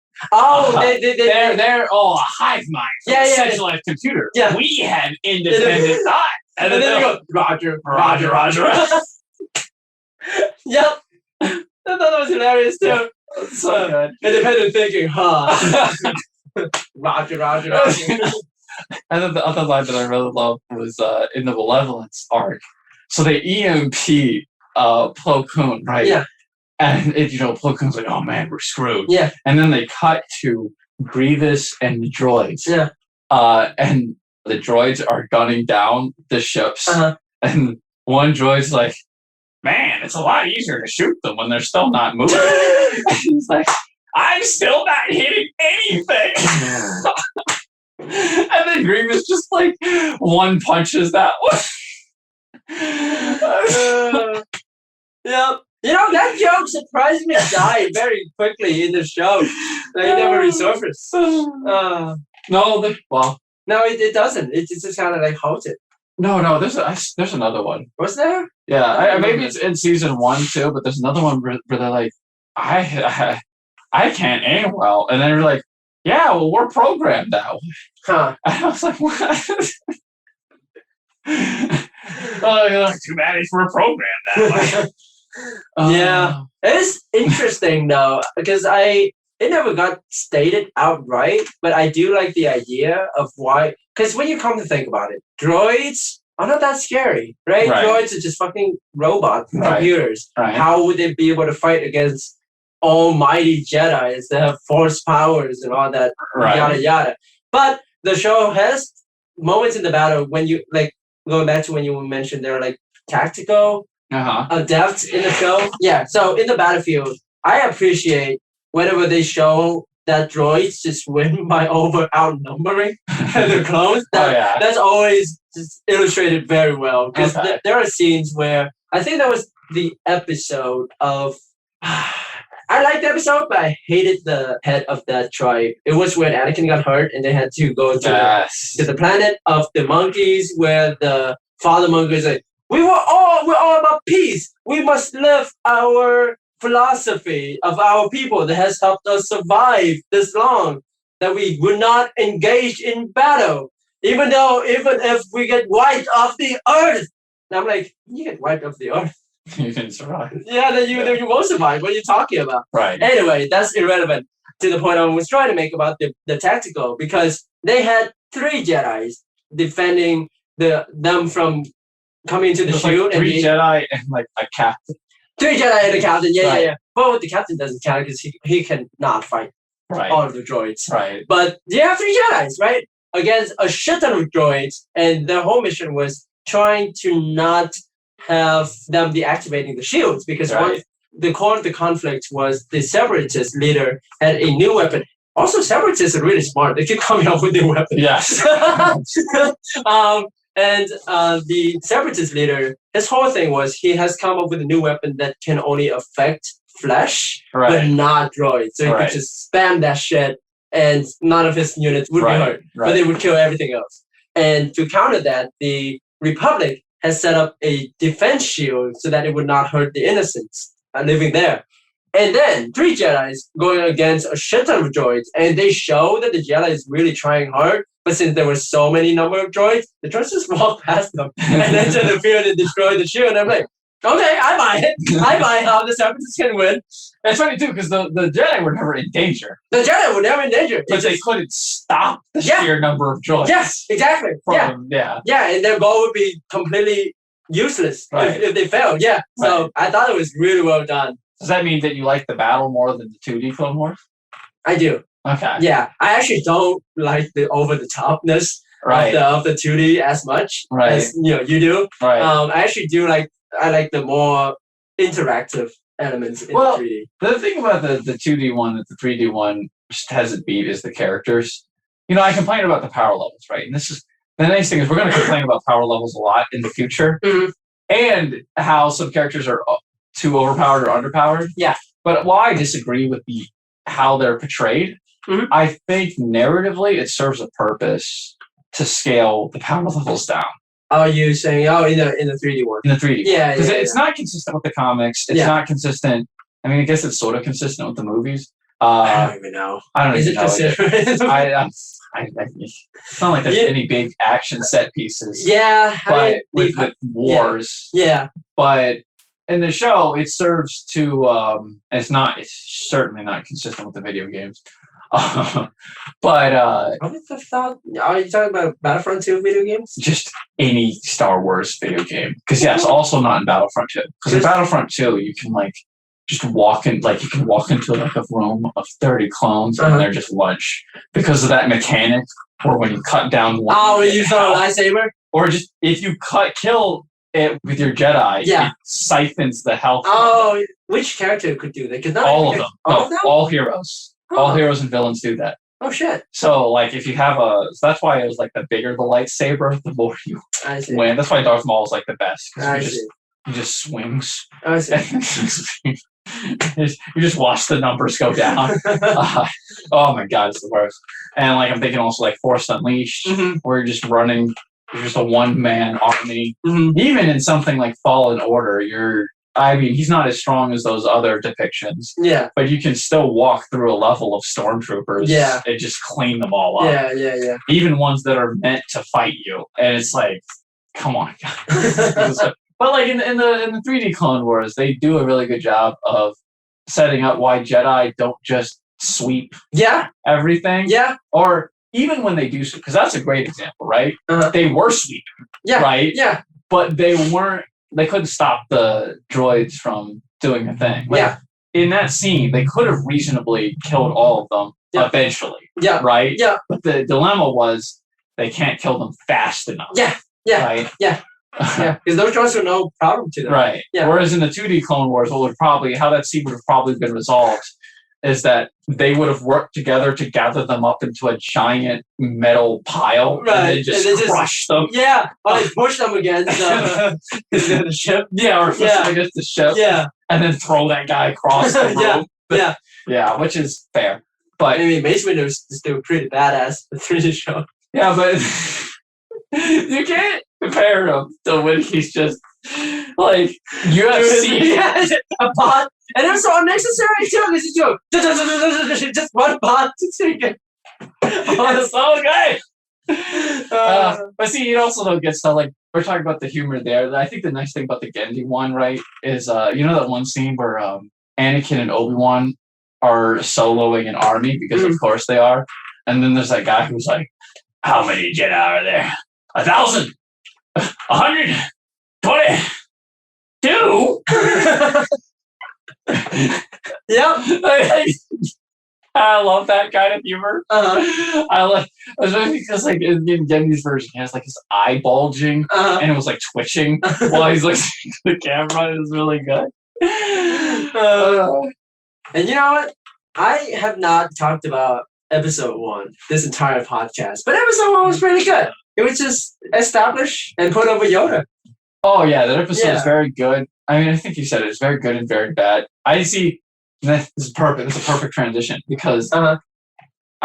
all a hive mind, Yeah. centralized computer. Yeah. We have independent thought." And then they go, Roger. Yep. I thought that was hilarious too. So good. Independent thinking, huh? Roger. And then the other line that I really loved was in the Malevolence arc. So they EMP Plo Koon, right? Yeah. And Plo Koon's like, "Oh man, we're screwed." Yeah. And then they cut to Grievous and the droids. Yeah. And the droids are gunning down the ships. Uh-huh. And one droid's like, "Man, it's a lot easier to shoot them when they're still not moving." He's like, "I'm still not hitting anything." And then Grievous just like one punches that one. Yep. You know, that joke surprisingly died very quickly in the show. Like, it never resurfaced. No, No, it doesn't. It just kind of like halted. no. There's another one. Was there? Yeah, maybe it's in season 1 too, but there's another one where they're like, I can't aim well, and then they're like, "Yeah, well, we're programmed that way." Huh. And I was like, "What?" Oh, too bad it's we're programmed that way. Yeah. It's interesting though, because it never got stated outright, but I do like the idea of why. Because when you come to think about it, droids are not that scary, right? Right. Droids are just fucking robots, Right. computers. Right. How would they be able to fight against almighty Jedi's that have force powers and all that, Right. yada yada? But the show has moments in the battle when you like going back to when you mentioned they're like tactical depth in the show. Yeah, so in the battlefield, I appreciate whenever they show that droids just win by outnumbering the clones. That's always just illustrated very well. Because there are scenes where I think that was the episode of I liked the episode, but I hated the head of that tribe. It was when Anakin got hurt and they had to go to the planet of the monkeys where the father monkey is like, we're all about peace. We must live our philosophy of our people that has helped us survive this long, that we will not engage in battle, even if we get wiped off the earth. And I'm like, you get wiped off the earth. You can survive. Yeah, then you won't survive. What are you talking about? Right. Anyway, that's irrelevant to the point I was trying to make about the tactical, because they had 3 Jedi's defending them from coming into the There's shield. like 3 Jedi and like a captain. 3 Jedi and the captain, yeah, Right. yeah, yeah. But the captain doesn't count because he cannot fight Right. all of the droids. Right. But they have 3 Jedi's, right? Against a shit ton of droids, and their whole mission was trying to not have them deactivating the shields, because Right. the core of the conflict was the separatist leader had a new weapon. Also, separatists are really smart. They keep coming up with new weapons. Yes. And the separatist leader, his whole thing was he has come up with a new weapon that can only affect flesh, but Right. not droids. So he Right. could just spam that shit, and none of his units would be Right. hurt, but Right. they would kill everything else. And to counter that, the Republic has set up a defense shield so that it would not hurt the innocents living there. And then 3 Jedi's going against a shit ton of droids, and they show that the Jedi is really trying hard. But since there were so many number of droids, the droids just walk past them and enter the field and destroy the shield. And I'm like, okay, I buy it. I buy how the separatists can win. It's funny too because the Jedi were never in danger, The Jedi were never in danger. but they couldn't stop the Yeah. sheer number of droids. Yes, exactly. Yeah, Yeah. yeah, and their goal would be completely useless Right. if they failed. Yeah, so Right. I thought it was really well done. Does that mean that you like the battle more than the 2D Clone Wars? I do. Okay. Yeah, I actually don't like the over the topness Right. of the 2D as much Right. as you do. Right. I actually do like the more interactive elements in Well, 3D. The thing about the 2D one that the 3D one just has it beat is the characters. You know, I complain about the power levels, right? And this is the nice thing is we're going to complain about power levels a lot in the future, Mhm. and how some characters are too overpowered or underpowered. Yeah. But while I disagree with how they're portrayed, Mhm. I think narratively it serves a purpose to scale the power levels down Are you saying in the 3D one? in the 3D. Yeah, Because yeah, it's not consistent with the comics. It's Yeah. not consistent. I mean, I guess it's sort of consistent with the movies. I don't even know. I don't Is even it know. considered? It's not like there's Yeah. any big action set pieces. Yeah, I But mean, with wars, yeah, but in the show, it serves to. It's certainly not consistent with the video games. But I would have thought. Are you talking about Battlefront 2 video games? just any Star Wars video game, because yes, also not in Battlefront 2. Because in Just- Battlefront 2, you can just walk in, you can walk into a room of 30 clones Uh-huh. and they're just lunch because of that mechanic. Or when you cut down one, Oh, you you get saw a health. lightsaber? Or just if you kill it with your Jedi, Yeah. it siphons the health. from Oh, which character could do that? 'Cause not all of every- them. All No, of them? all heroes. All Oh. heroes and villains do that. Oh shit! So, if you have so that's why it was the bigger the lightsaber, the more you I see. win. That's why Darth Maul is the best. 'Cause I he see. just swings. I see. You just watch the numbers go down. Oh my god, it's the worst. And I'm thinking also Force Unleashed, Mhm. where you're just running, you're just a one-man army. Mhm. Even in something like Fallen Order, he's not as strong as those other depictions, Yeah, but you can still walk through a level of stormtroopers Yeah. and just clean them all up. yeah. Even ones that are meant to fight you. And it's come on, guys. But in the 3D Clone Wars, they do a really good job of setting up why Jedi don't just sweep Yeah, everything. yeah, Or even when they do, because that's a great example, right? Uh-huh. They were sweeping, yeah, right? yeah, But they weren't. They couldn't stop the droids from doing a thing. Yeah. In that scene, they could have reasonably killed all of them Yeah. eventually, yeah, right? Yeah. But the dilemma was they can't kill them fast enough. yeah, yeah, Right. yeah. Because those droids were no problem to them. Right. Yeah. Whereas in the 2D Clone Wars, how that scene would have probably been resolved is that they would have worked together to gather them up into a giant metal pile Right, and then and just they just- crush them. Yeah, or they push them against the ship. Yeah, or push Yeah. them against the ship Yeah, and then throw that guy across the room. Yeah. Yeah. Yeah, which is fair. I But mean, Mace Windu is still pretty badass through the show. yeah, but you can't compare him to when he's just like UFC. Yeah, a bot. And it was so unnecessary too, because it's just one bot to take it. It's so good. But see, you also don't get stuff like we're talking about the humor there. I think the nice thing about the Genji one, right, is you know that one scene where Anakin and Obi-Wan are soloing an army because of course they are, and then there's that guy who's like, "How many Jedi are there? 1,000, 122." Yep. I love that kind of humor. Uh-huh. I like, especially because like in Genji's version, he has like his eye bulging Uh-huh. and it was like twitching while he's looking at the camera. It was really good. And you know what? I have not talked about episode 1 this entire podcast, but episode 1 was pretty good. It was just established and put over Yoda. Oh yeah, that episode is Yeah. very good. I mean, I think you said it's very good and very bad. I see. This is perfect. It's a perfect transition because I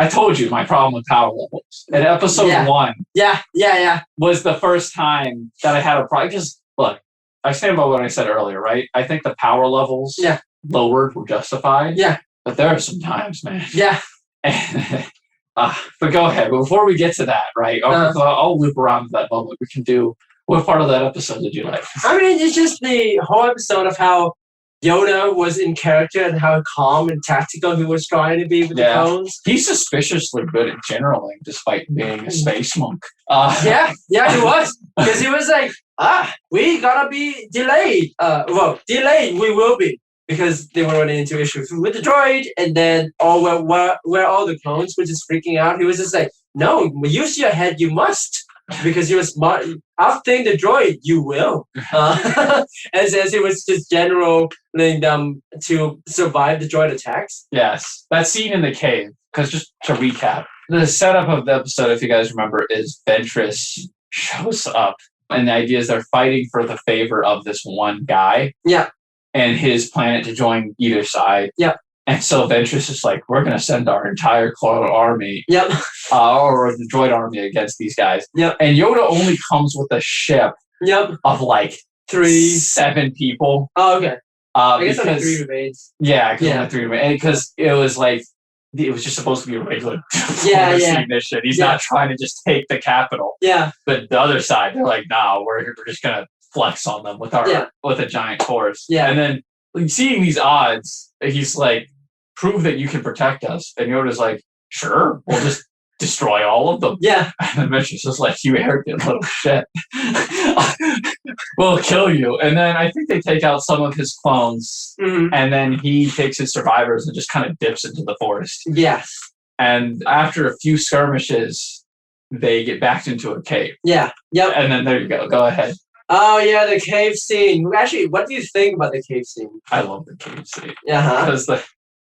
told you my problem with power levels. And episode Yeah. 1 Yeah. was the first time that I had a problem. Because look, I stand by what I said earlier, right? I think the power levels lowered were justified. Yeah. But there are some times, man. Yeah. But go ahead. But before we get to that, right? I'll loop around to that moment. We can do. What part of that episode did you like? I mean, it's just the whole episode of how Yoda was in character and how calm and tactical he was trying to be with the clones. He's suspiciously good at generaling, despite being a space monk. Yeah, he was. Because he was like, we gotta be delayed. Delayed we will be. Because they were running into issues with the droid, and then where all the clones were just freaking out. He was just like, no, use your head, you must. Because you were smart. Outthink the droid, you will. As he was just generaling them to survive the droid attacks. Yes, that scene in the cave. Because just to recap, the setup of the episode, if you guys remember, is Ventress shows up, and the idea is they're fighting for the favor of this one guy. Yeah. And his planet to join either side. Yep. And so Ventress is like, we're going to send our entire clone army, Yep. Or the droid army against these guys. Yep. And Yoda only comes with a ship of like 7 people. Oh, okay. I guess only because, 3 remains. Yeah, only 3 remains. Because it was like, it was just supposed to be a regular diplomacy mission. He's not trying to just take the capital. Yeah. But the other side, they're like, nah, we're just going to flex on them with a giant force. Yeah. And then like, seeing these odds, he's like, prove that you can protect us. And Yoda's like, sure, we'll just destroy all of them. Yeah. And then Mitch is just like, you arrogant little shit. We'll kill you. And then I think they take out some of his clones, and then he takes his survivors and just kind of dips into the forest. Yes. And after a few skirmishes, they get backed into a cave. Yeah. Yep. And then there you go. Go ahead. Oh yeah, the cave scene. Actually, what do you think about the cave scene? I love the cave scene. Uh-huh. Because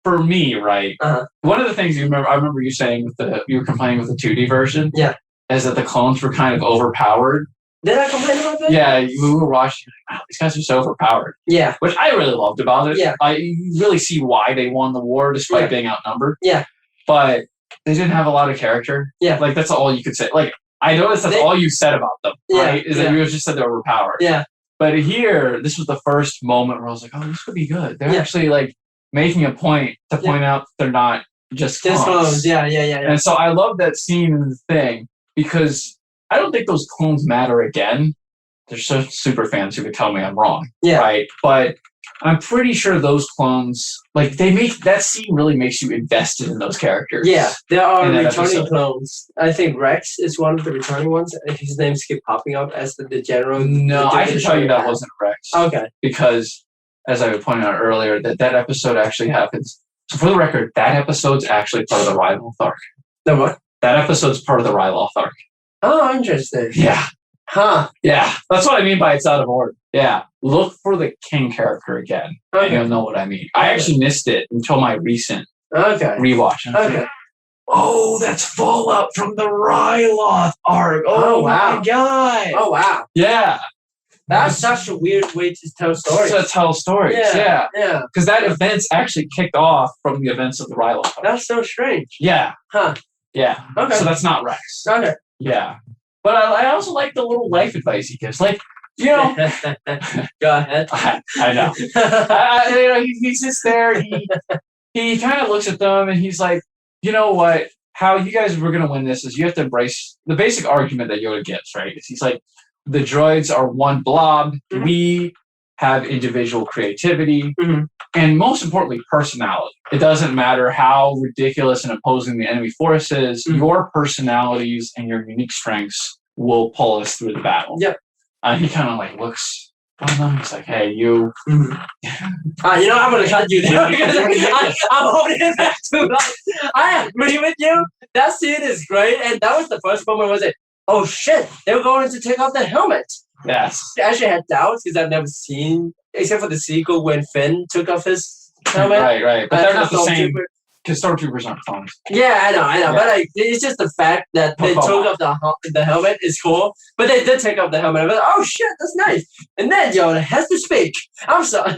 for me, right, one of the things I remember you saying you were complaining with the 2D version. Yeah. Is that the clones were kind of overpowered. Did I complain about that? Yeah, we were watching, wow, these guys are so overpowered. Yeah. Which I really loved about it. Yeah. You really see why they won the war despite being outnumbered. Yeah. But they didn't have a lot of character. Yeah. Like, that's all you could say. Like, I noticed that's all you said about them, right? Is that you just said they're overpowered. Yeah. But here, this was the first moment where I was like, oh, this could be good. They're actually, like, making a point to point out they're not just clones. Yeah. And so I love that scene in the thing because I don't think those clones matter again. There's so super fans who could tell me I'm wrong. Yeah. Right? But I'm pretty sure those clones, like, that scene really makes you invested in those characters. Yeah, there are returning episode. clones. I think Rex is one of the returning ones. His names keep popping up as the general. No, I can tell you that wasn't Rex. Okay. Because, as I pointed out earlier, that episode actually happens. So for the record, that episode's actually part of the Ryloth arc. The what? That episode's part of the Ryloth arc. Oh, interesting. Yeah. Huh. Yeah. That's what I mean by it's out of order. Yeah. Look for the King character again. Okay. You'll know what I mean. I actually missed it until my recent rewatch. And I was like, oh, that's fallout from the Ryloth arc. Oh, wow. my God. Oh, wow. Yeah. That's such a weird way to tell stories. To tell stories. Yeah. Yeah. Because that event's actually kicked off from the events of the Rilo. That's so strange. Yeah. Huh. Yeah. Okay. So that's not Rex. Okay. Yeah. But I also like the little life advice he gives. Like, you know, Go ahead. I know. You know, he's just there. He kind of looks at them and he's like, you know what? How you guys were going to win this is you have to embrace the basic argument that Yoda gives, right? Is he's like, the droids are one blob. Mhm. We have individual creativity Mhm. and most importantly, personality. It doesn't matter how ridiculous and imposing the enemy force is. Mhm. Your personalities and your unique strengths will pull us through the battle. Yep. He kind of like looks at them. He's like, hey, you. You know, I'm gonna cut you there because I'm holding it back too long. I agree with you. That scene is great, and that was the first moment. Was it? Oh shit! They were going to take off the helmet. Yes. I actually had doubts because I've never seen, except for the sequel when Finn took off his helmet. Right. But they're not the same. Stormtrooper. Because stormtroopers aren't clones. Yeah, I know. Yeah. But like, it's just the fact that they Pop took off the helmet is cool. But they did take off the helmet. I was like, oh shit, that's nice. And then Yoda has to speak. I'm sorry.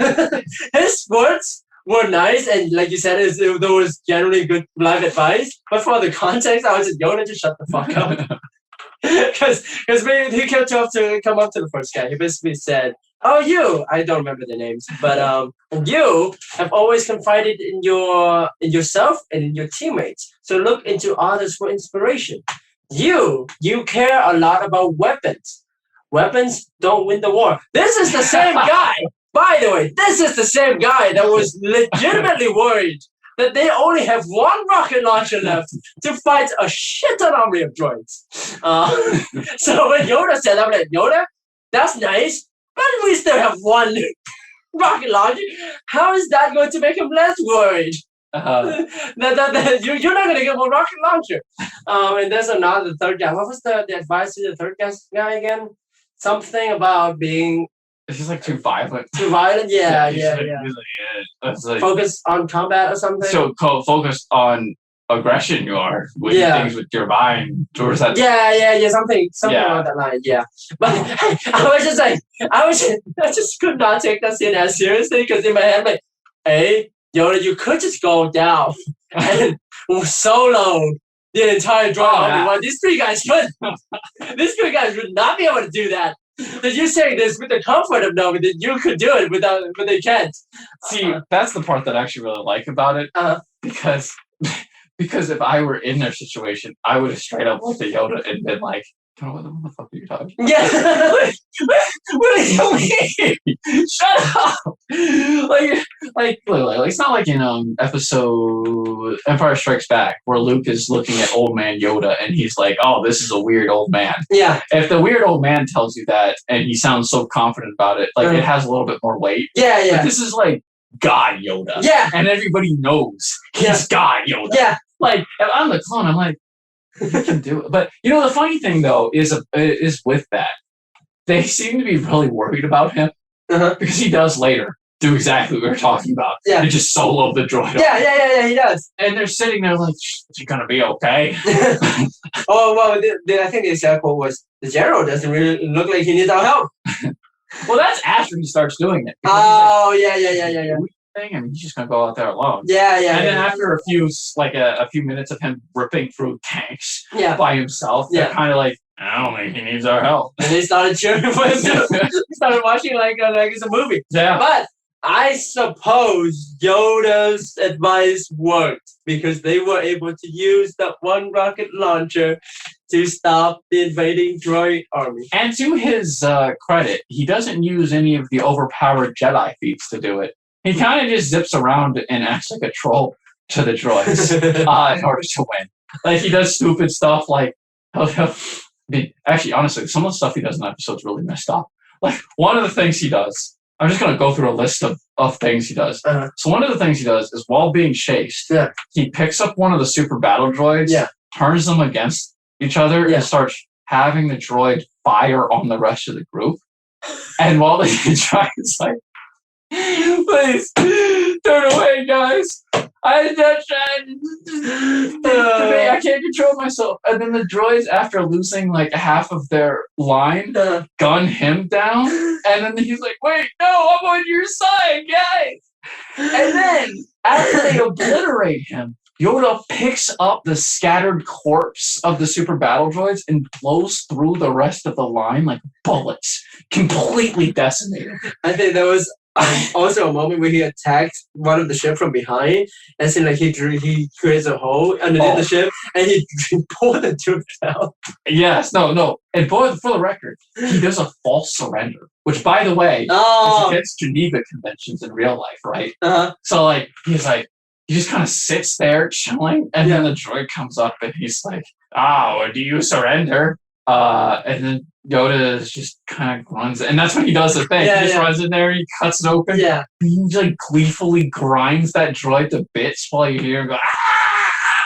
His words were nice, and like you said, there was generally good life advice. But for the context, I was just Yoda, just shut the fuck up. Because he kept to come up to the first guy. He basically said, "Oh, I don't remember the names, but you have always confided in yourself and in your teammates. So look into others for inspiration. You care a lot about weapons. Weapons don't win the war. This is the same guy. By the way, this is the same guy that was legitimately worried that they only have one rocket launcher left to fight a shit ton army of droids. So when Yoda said, I'm like, Yoda, that's nice, but we still have one rocket launcher. How is that going to make him less worried? You're not going to get one rocket launcher. And there's another third guy. What was the advice to the third guy again? Something about being It's just like too violent. too violent. Yeah. He's like, Focus on combat or something. so focused on aggression you are with things with your mind towards that. Yeah, something Yeah. along that line. Yeah, but I was just like, I just could not take that scene as seriously because in my head, I'm like, hey, Yoda, you could just go down and solo the entire drama. yeah. Well, these three guys could. These three guys would not be able to do that. But you're saying this with the comfort of knowing that you could do it but they can't. See, that's the part that I actually really like about it. Because if I were in their situation, I would have straight up looked at Yoda and been like, what the fuck are you talking about? Yeah. What do you mean? Shut up! Like, it's not like in episode Empire Strikes Back where Luke is looking at old man Yoda and he's like, "Oh, this is a weird old man." Yeah. If the weird old man tells you that and he sounds so confident about it, like it has a little bit more weight. Yeah. But this is like God Yoda. Yeah. And everybody knows he's God Yoda. Yeah. Like, if I'm the clone, I'm like, you can do it. But you know, the funny thing though is with that, they seem to be really worried about him because he does later do exactly what we were talking about. Yeah. He just solo the droid. Yeah, he does. And they're sitting there like, is he gonna be okay? Oh well, I think the example was the general doesn't really look like he needs our help. Well, that's after he starts doing it. Oh yeah. Thing, and he's just gonna go out there alone. Yeah. And then after a few minutes of him ripping through tanks by himself, they're kind of like, I don't think he needs our help. And they started cheering for him too. They started watching like it's a movie. Yeah. But I suppose Yoda's advice worked because they were able to use that one rocket launcher to stop the invading droid army. And to his credit, he doesn't use any of the overpowered Jedi feats to do it. He kind of just zips around and acts like a troll to the droids in order to win. Like, he does stupid stuff like, actually, honestly, some of the stuff he does in episodes really messed up. Like, one of the things he does, I'm just going to go through a list of things he does. So one of the things he does is while being chased, he picks up one of the super battle droids, turns them against each other, and starts having the droid fire on the rest of the group. And while the droid's like, please, turn away, guys. I can't control myself. And then the droids, after losing like half of their line, gun him down. And then he's like, wait, no, I'm on your side, guys. And then, after they obliterate him, Yoda picks up the scattered corpse of the super battle droids and blows through the rest of the line like bullets, completely decimated. I think there was also a moment where he attacked one of the ship from behind, and then like he creates a hole underneath the ship, and he pulled the tube out. Yes, no. And for the record, he does a false surrender, which, by the way, is against Geneva conventions in real life, right? So like he's like, he just kind of sits there chilling, and then the droid comes up and he's like, do you surrender? And then Yoda just kind of runs, and that's when he does the thing. He just runs in there, he cuts it open. Yeah. He like gleefully grinds that droid to bits while you hear him go, ah!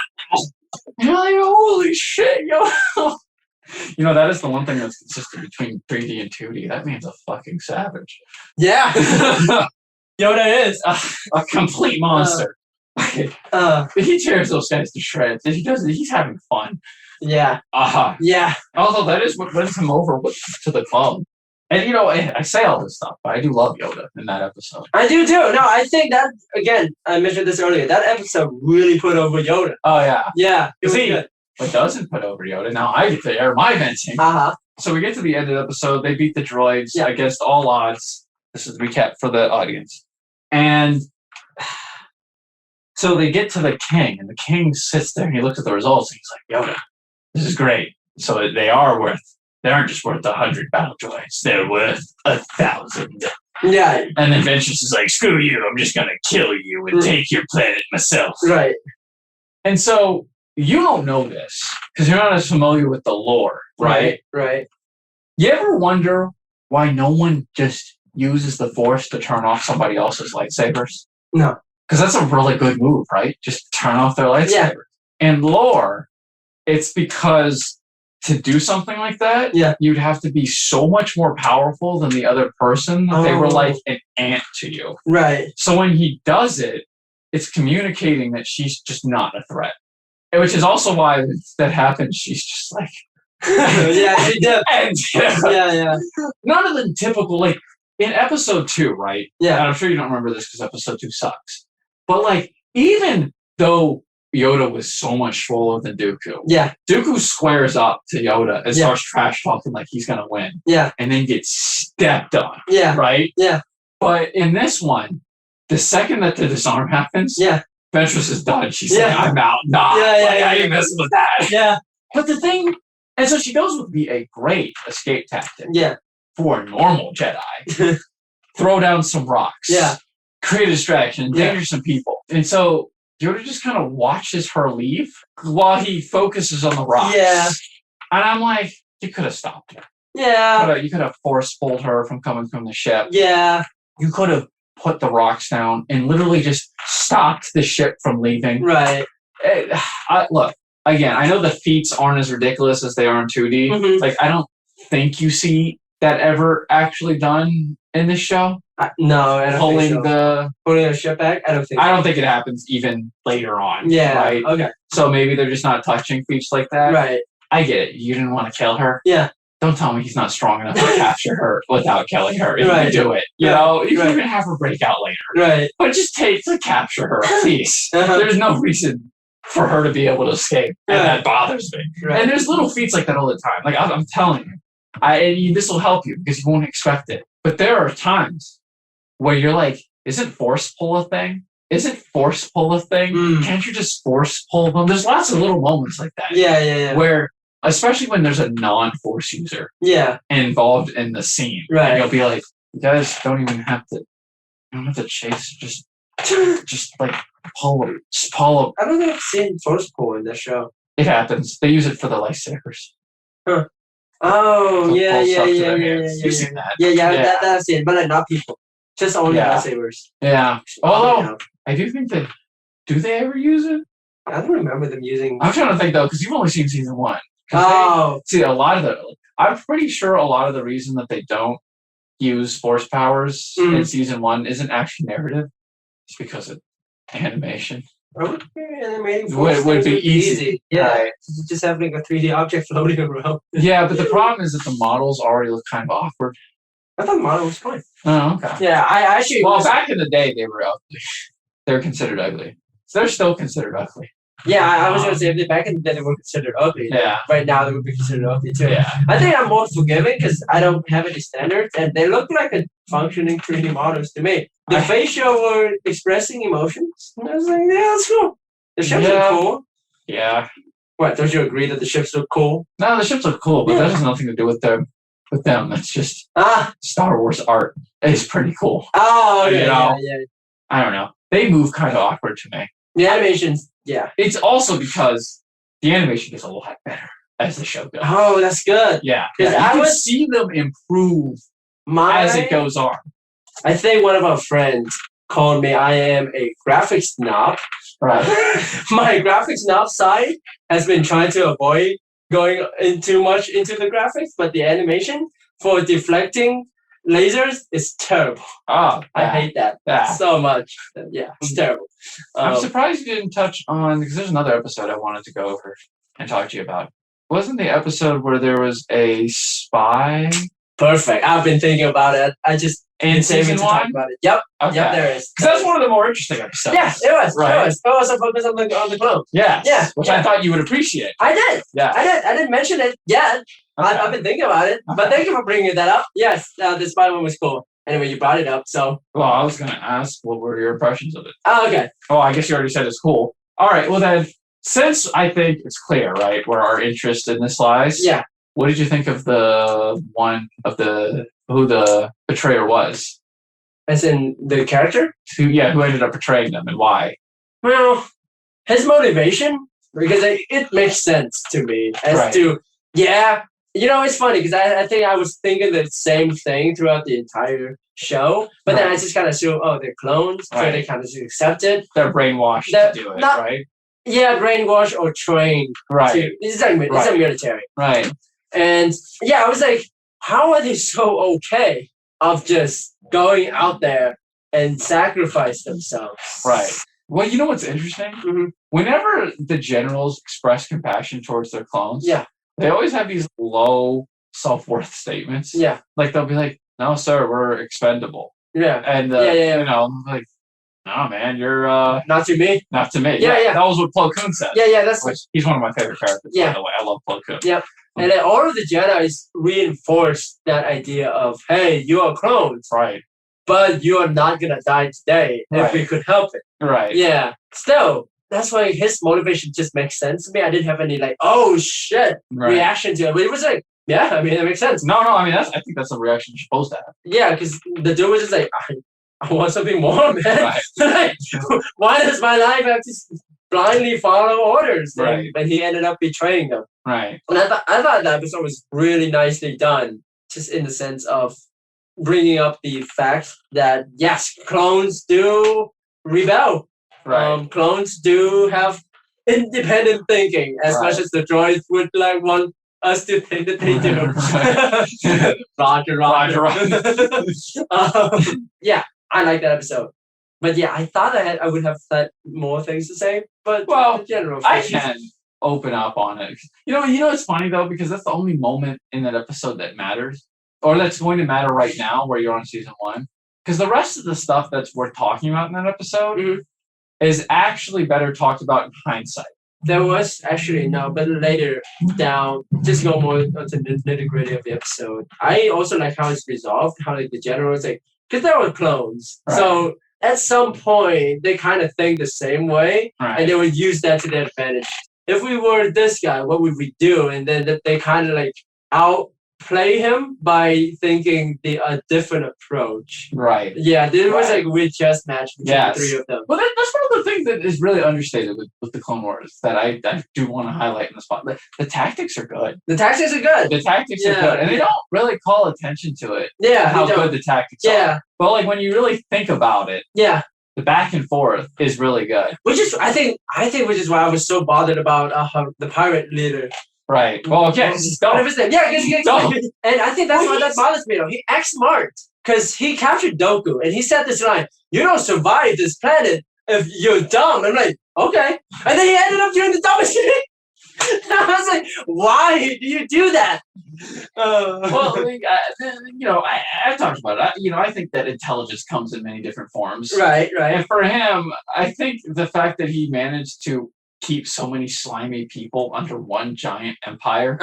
You're like, holy shit, Yoda. You know, that is the one thing that's consistent between 3D and 2D. That man's a fucking savage. Yeah. Yoda is a complete monster. He tears those guys to shreds. And he's having fun. Yeah. Yeah. Although that is what wins him over to the club. And you know, I say all this stuff, but I do love Yoda in that episode. I do too. No, I think that, again, I mentioned this earlier, that episode really put over Yoda. Oh yeah. Yeah. It was good. What doesn't put over Yoda? Now I get to air my venting. So we get to the end of the episode. They beat the droids against all odds. This is the recap for the audience. And so they get to the king, and the king sits there and he looks at the results and he's like, Yoda, this is great. So they aren't just worth 100 battle droids. They're worth 1,000. Yeah. And then Ventress is like, screw you. I'm just going to kill you and take your planet myself. Right. And so you don't know this because you're not as familiar with the lore, right? Right. You ever wonder why no one just uses the Force to turn off somebody else's lightsabers? No. Because that's a really good move, right? Just turn off their lightsabers. Yeah. In lore, it's because to do something like that, you'd have to be so much more powerful than the other person. They were like an ant to you. Right. So when he does it, it's communicating that she's just not a threat. Which is also why when that happens, she's just like... yeah, she did. Yeah. None of the typical, like, in episode 2, right? Yeah. And I'm sure you don't remember this because episode 2 sucks. But, like, even though Yoda was so much slower than Dooku. Yeah. Dooku squares up to Yoda and starts trash talking like he's going to win. Yeah. And then gets stepped on. Yeah. Right? Yeah. But in this one, the second that the disarm happens, Ventress is done. She's like, I'm out. Nah. I ain't messing with that. Yeah. But the thing, and so she goes with be a great escape tactic. Yeah. For a normal Jedi. Throw down some rocks. Yeah. Create a distraction. Endanger some people. And so Yoda just kind of watches her leave while he focuses on the rocks. Yeah. And I'm like, you could have stopped her. Yeah. You could have force-pulled her from coming from the ship. Yeah. You could have put the rocks down and literally just stopped the ship from leaving. Right. Look, again, I know the feats aren't as ridiculous as they are in 2D. Mm-hmm. Like, I don't think you see that ever actually done in this show. No, I don't think so. Pulling a ship back? I don't think so. I don't think it happens even later on. Yeah. Right? Okay. So maybe they're just not touching feats like that. Right. I get it. You didn't want to kill her. Yeah. Don't tell me he's not strong enough to capture her without killing her. If you can do it. You know, you can even have her break out later. Right. But just take to capture her, please. There's no reason for her to be able to escape. And that bothers me. Right. And there's little feats like that all the time. Like, I'm telling you. And this will help you because you won't expect it. But there are times where you're like, isn't force pull a thing? Isn't force pull a thing? Can't you just force pull them? There's lots of little moments like that. Yeah. Where, especially when there's a non-force user involved in the scene. Right. And you'll be like, you guys don't even have to, you don't have to chase, just like pull them. Just pull them. I don't think I've seen force pull in this show. It happens. They use it for the lightsabers. Huh. Oh, yeah. You've seen that. Yeah. That's it. But like not people. Just only lightsabers. Yeah. Although, I do think that, do they ever use it? I don't remember them using... I'm trying to think, though, because you've only seen season 1. See, a lot of the... I'm pretty sure a lot of the reason that they don't use force powers in season 1 isn't actually narrative. It's because of animation. Animating Would be easy. Yeah, Right. just having a 3D object floating around. Yeah, but the problem is that the models already look kind of awkward. I thought model was fine. Oh, okay. Yeah, I actually. Well, back in the day, they were ugly. They were considered ugly. So they're still considered ugly. Yeah, I was gonna say if they back in the day they were considered ugly. Yeah. Right now they would be considered ugly too. Yeah. I think I'm more forgiving because I don't have any standards and they look like a functioning 3D models to me. The facial were expressing emotions. And I was like, yeah, that's cool. The ships Yeah. look cool. Yeah. What? Don't you agree that the ships look cool? No, the ships look cool, but Yeah. that has nothing to do with them. With them, it's just Ah. Star Wars art. It's pretty cool. Oh, You yeah, know. yeah. I don't know. They move kind of awkward to me. The animations, yeah. It's also because the animation gets a lot better as the show goes. Oh, that's good. Yeah. 'Cause You I can was- see them improve as it goes on. I think one of our friends called me I am a graphics snob. Right. My graphics snob side has been trying to avoid going in too much into the graphics, but the animation for deflecting lasers is terrible. Oh, I hate that that. so much. Yeah, it's terrible. I'm Um, surprised you didn't touch on because there's another episode I wanted to go over and talk to you about. Wasn't the episode where there was a spy perfect. I've been thinking about it. I just in been saving season to talk one? about it. Yep, Okay. yep, there is. Because that's one of the more interesting episodes. Yeah, it was. Right. It was. It was a focus on the clone. Yes. Yeah, Which yeah. I thought you would appreciate. I did. Yeah. I didn't mention it yet. Okay. I've been thinking about it, but thank you for bringing that up. Yes, the spy one was cool. Anyway, you brought it up, so. Well, I was going to ask what were your impressions of it? Oh, okay. Oh, I guess you already said it's cool. All right. Well, then, since I think it's clear, right, where our interest in this lies. Yeah. What did you think of the one of who the betrayer was? As in the character? Who ended up betraying them and why? Well, his motivation, because it makes sense to me as Right. to, yeah. You know, it's funny because I think I was thinking the same thing throughout the entire show, but then I Right. just kind of assume, oh, they're clones, so Right. they kind of just accept it. They're brainwashed That- to do it, not- right? Yeah, brainwashed or trained Right. to. It's like it's Right. a military. Right. And yeah, I was like, how are they so okay of just going out there and sacrifice themselves? Right. Well, you know what's interesting? Mhm. Whenever the generals express compassion towards their clones, Yeah. they always have these low self-worth statements. Yeah. Like they'll be like, "No, sir, we're expendable," Yeah. and Yeah. you know, like, "No, man, you're Not to me. not to me." Yeah. That was what Plo Koon said. Yeah. That's Which he's one of my favorite characters. Yeah. By the way, I love Plo Koon. Yeah. And then all of the Jedi's reinforced that idea of, hey, you are clones, Right. but you are not gonna die today if we Right. could help it. Right. Yeah. Still, that's why his motivation just makes sense to me. I didn't have any like, oh shit Right. reaction to it. But it was like, yeah, I mean it makes sense. No, I mean I think that's a reaction you're supposed to have. Yeah, because the dude was just like, I want something more, man. Right. Like, why does my life have to blindly follow orders? Right. And he ended up betraying them. Right. And I thought that episode was really nicely done, just in the sense of bringing up the fact that yes, clones do rebel. Right. Clones do have independent thinking, as much Right. as the droids would like want us to think that they do. Right. Roger. Yeah, I like that episode. But yeah, I thought I would have had more things to say. But Well, in general, I things- can open up on it. You know, it's funny though because that's the only moment in that episode that matters, or that's going to matter right now, where you're on season one. Because the rest of the stuff that's worth talking about in that episode Mhm. is actually better talked about in hindsight. There was actually no, but later down, just go more onto the nitty gritty of the episode. I also like how it's resolved, how like the generals like, because they were clones, Right. so at some point they kind of think the same way, Right. and they would use that to their advantage. If we were this guy, what would we do? And then they kind of like outplay him by thinking a different approach. Right. Yeah, there was Right. like a weird chess match between Yes. the three of them. Well, that's one of the things that is really understated with the Clone Wars that I do want to highlight in the spot. The tactics are good. The tactics are good. The tactics are Yeah. good, and they don't really call attention to it. Yeah, How they don't- good the tactics are. Yeah, But like when you really think about it, yeah. the back and forth is really good. Which is, I think, which is why I was so bothered about the pirate leader. Right. Well, okay. What of his name? Yeah, Don't. and I think that's why that bothers me. Though he acts smart because he captured Doku and he said this line: "You don't survive this planet if you're dumb. I'm like, okay. And then he ended up doing the dumbest thing. I was like, why do you do that? Well, I've talked about it. I think that intelligence comes in many different forms. right. And for him, I think the fact that he managed to keep so many slimy people under one giant empire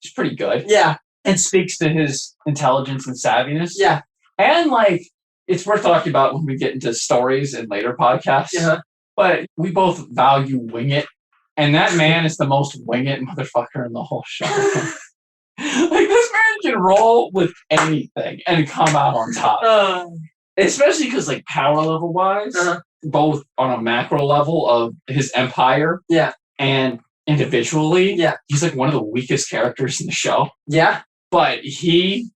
is pretty good. Yeah. And speaks to his intelligence and savviness. Yeah. And it's worth talking about when we get into stories in later podcasts. But we both value Wing It. And that man is the most Wing It motherfucker in the whole show. This man can roll with anything and come out on top. Especially because, power level wise, both on a macro level of his empire, and individually, he's one of the weakest characters in the show. Yeah, but he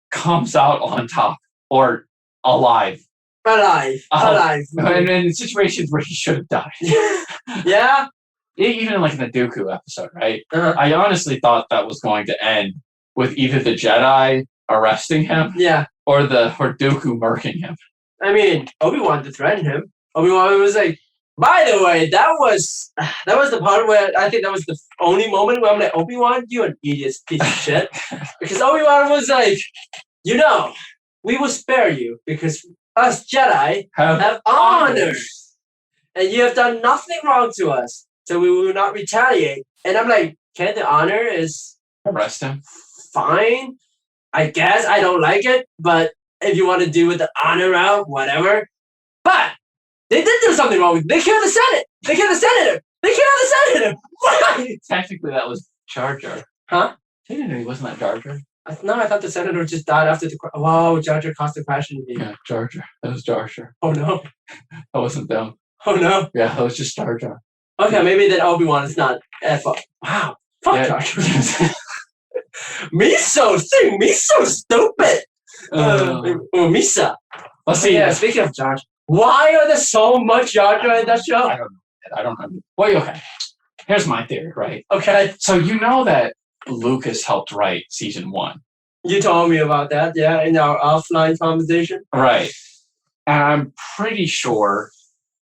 comes out on top or alive. Alive. And in situations where he should have died. Yeah. Even in the Dooku episode, right? I honestly thought that was going to end with either the Jedi arresting him, or Dooku murking him. I mean, Obi-Wan to threaten him. Obi-Wan was like, by the way, that was the part where I think that was the only moment where I'm like, Obi-Wan, you an idiot piece of shit. Because Obi-Wan was like, we will spare you because us Jedi have honor. And you have done nothing wrong to us. So we will not retaliate. And I'm like, can the honor is arrest him? Fine. I guess I don't like it, but if you want to do with the honor route, whatever. But they did do something wrong. They killed the Senate. They killed the senator. They killed the senator. Why? Technically, that was Jar Jar. Huh? Technically, wasn't that Jar Jar? No, I thought the senator just died after the crash. Wow, Jar Jar caused the crash in the... Yeah, Jar Jar. That was Jar Jar. Oh, no. That wasn't them. Oh, no. Yeah, that was just Jar Jar. Okay, maybe then Obi-Wan is not... Wow. Fuck Jar Jar. Miso, stupid. Misa. Let's see. Yeah, speaking of Jar Jar, why are there so much Jar Jar in that show? I don't know. Well, okay. Here's my theory, right? Okay. So you know that Lucas helped write season 1. You told me about that, yeah, in our offline conversation. Right. And I'm pretty sure,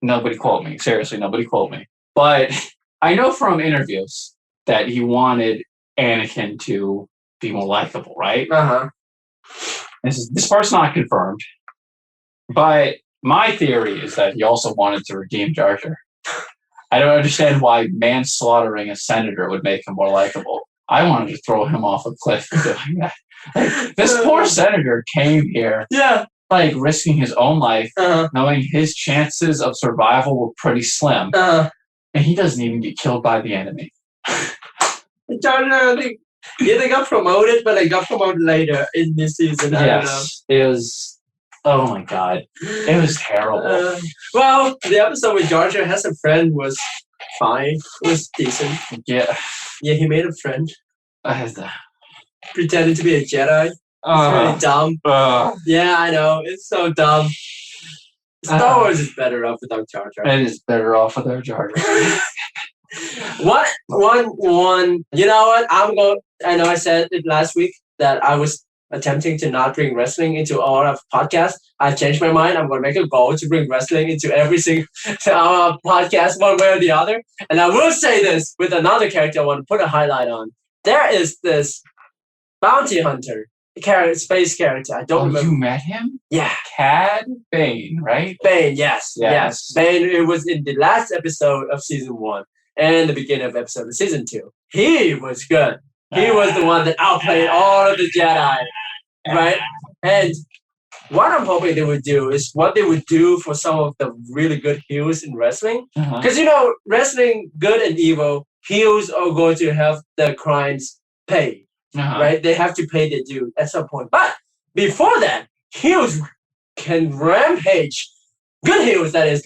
nobody quote me. Seriously, nobody quote me. But I know from interviews that he wanted Anakin to be more likable, right? This part's not confirmed. But my theory is that he also wanted to redeem Jar Jar. I don't understand why manslaughtering a senator would make him more likable. I wanted to throw him off a cliff for doing that. This poor senator came here, risking his own life, knowing his chances of survival were pretty slim, and he doesn't even get killed by the enemy. Jar Jar, they got promoted, but they got promoted later in this season. I don't know. It was. Oh my god, it was terrible. Well, the episode with Jar Jar has a friend was fine. It was decent. Yeah, he made a friend. The pretended to be a Jedi. It's really dumb. Yeah, I know. It's so dumb. Star Wars is better off without Jar Jar. It is better off without Jar Jar. One. You know what? I know I said it last week that I was attempting to not bring wrestling into all of podcasts. I've changed my mind. I'm going to make a goal to bring wrestling into every single podcast, one way or the other. And I will say this with another character I want to put a highlight on. There is this bounty hunter, space character. I don't remember. You met him? Yeah. Cad Bane, right? Bane, yes. Bane, it was in the last episode of season 1 and the beginning of episode of season 2. He was good. He was the one that outplayed all of the Jedi, right? And what I'm hoping they would do is what they would do for some of the really good heels in wrestling. Because, wrestling, good and evil, heels are going to have their crimes paid, right? They have to pay their due at some point. But before that, heels can rampage. Good heels, that is,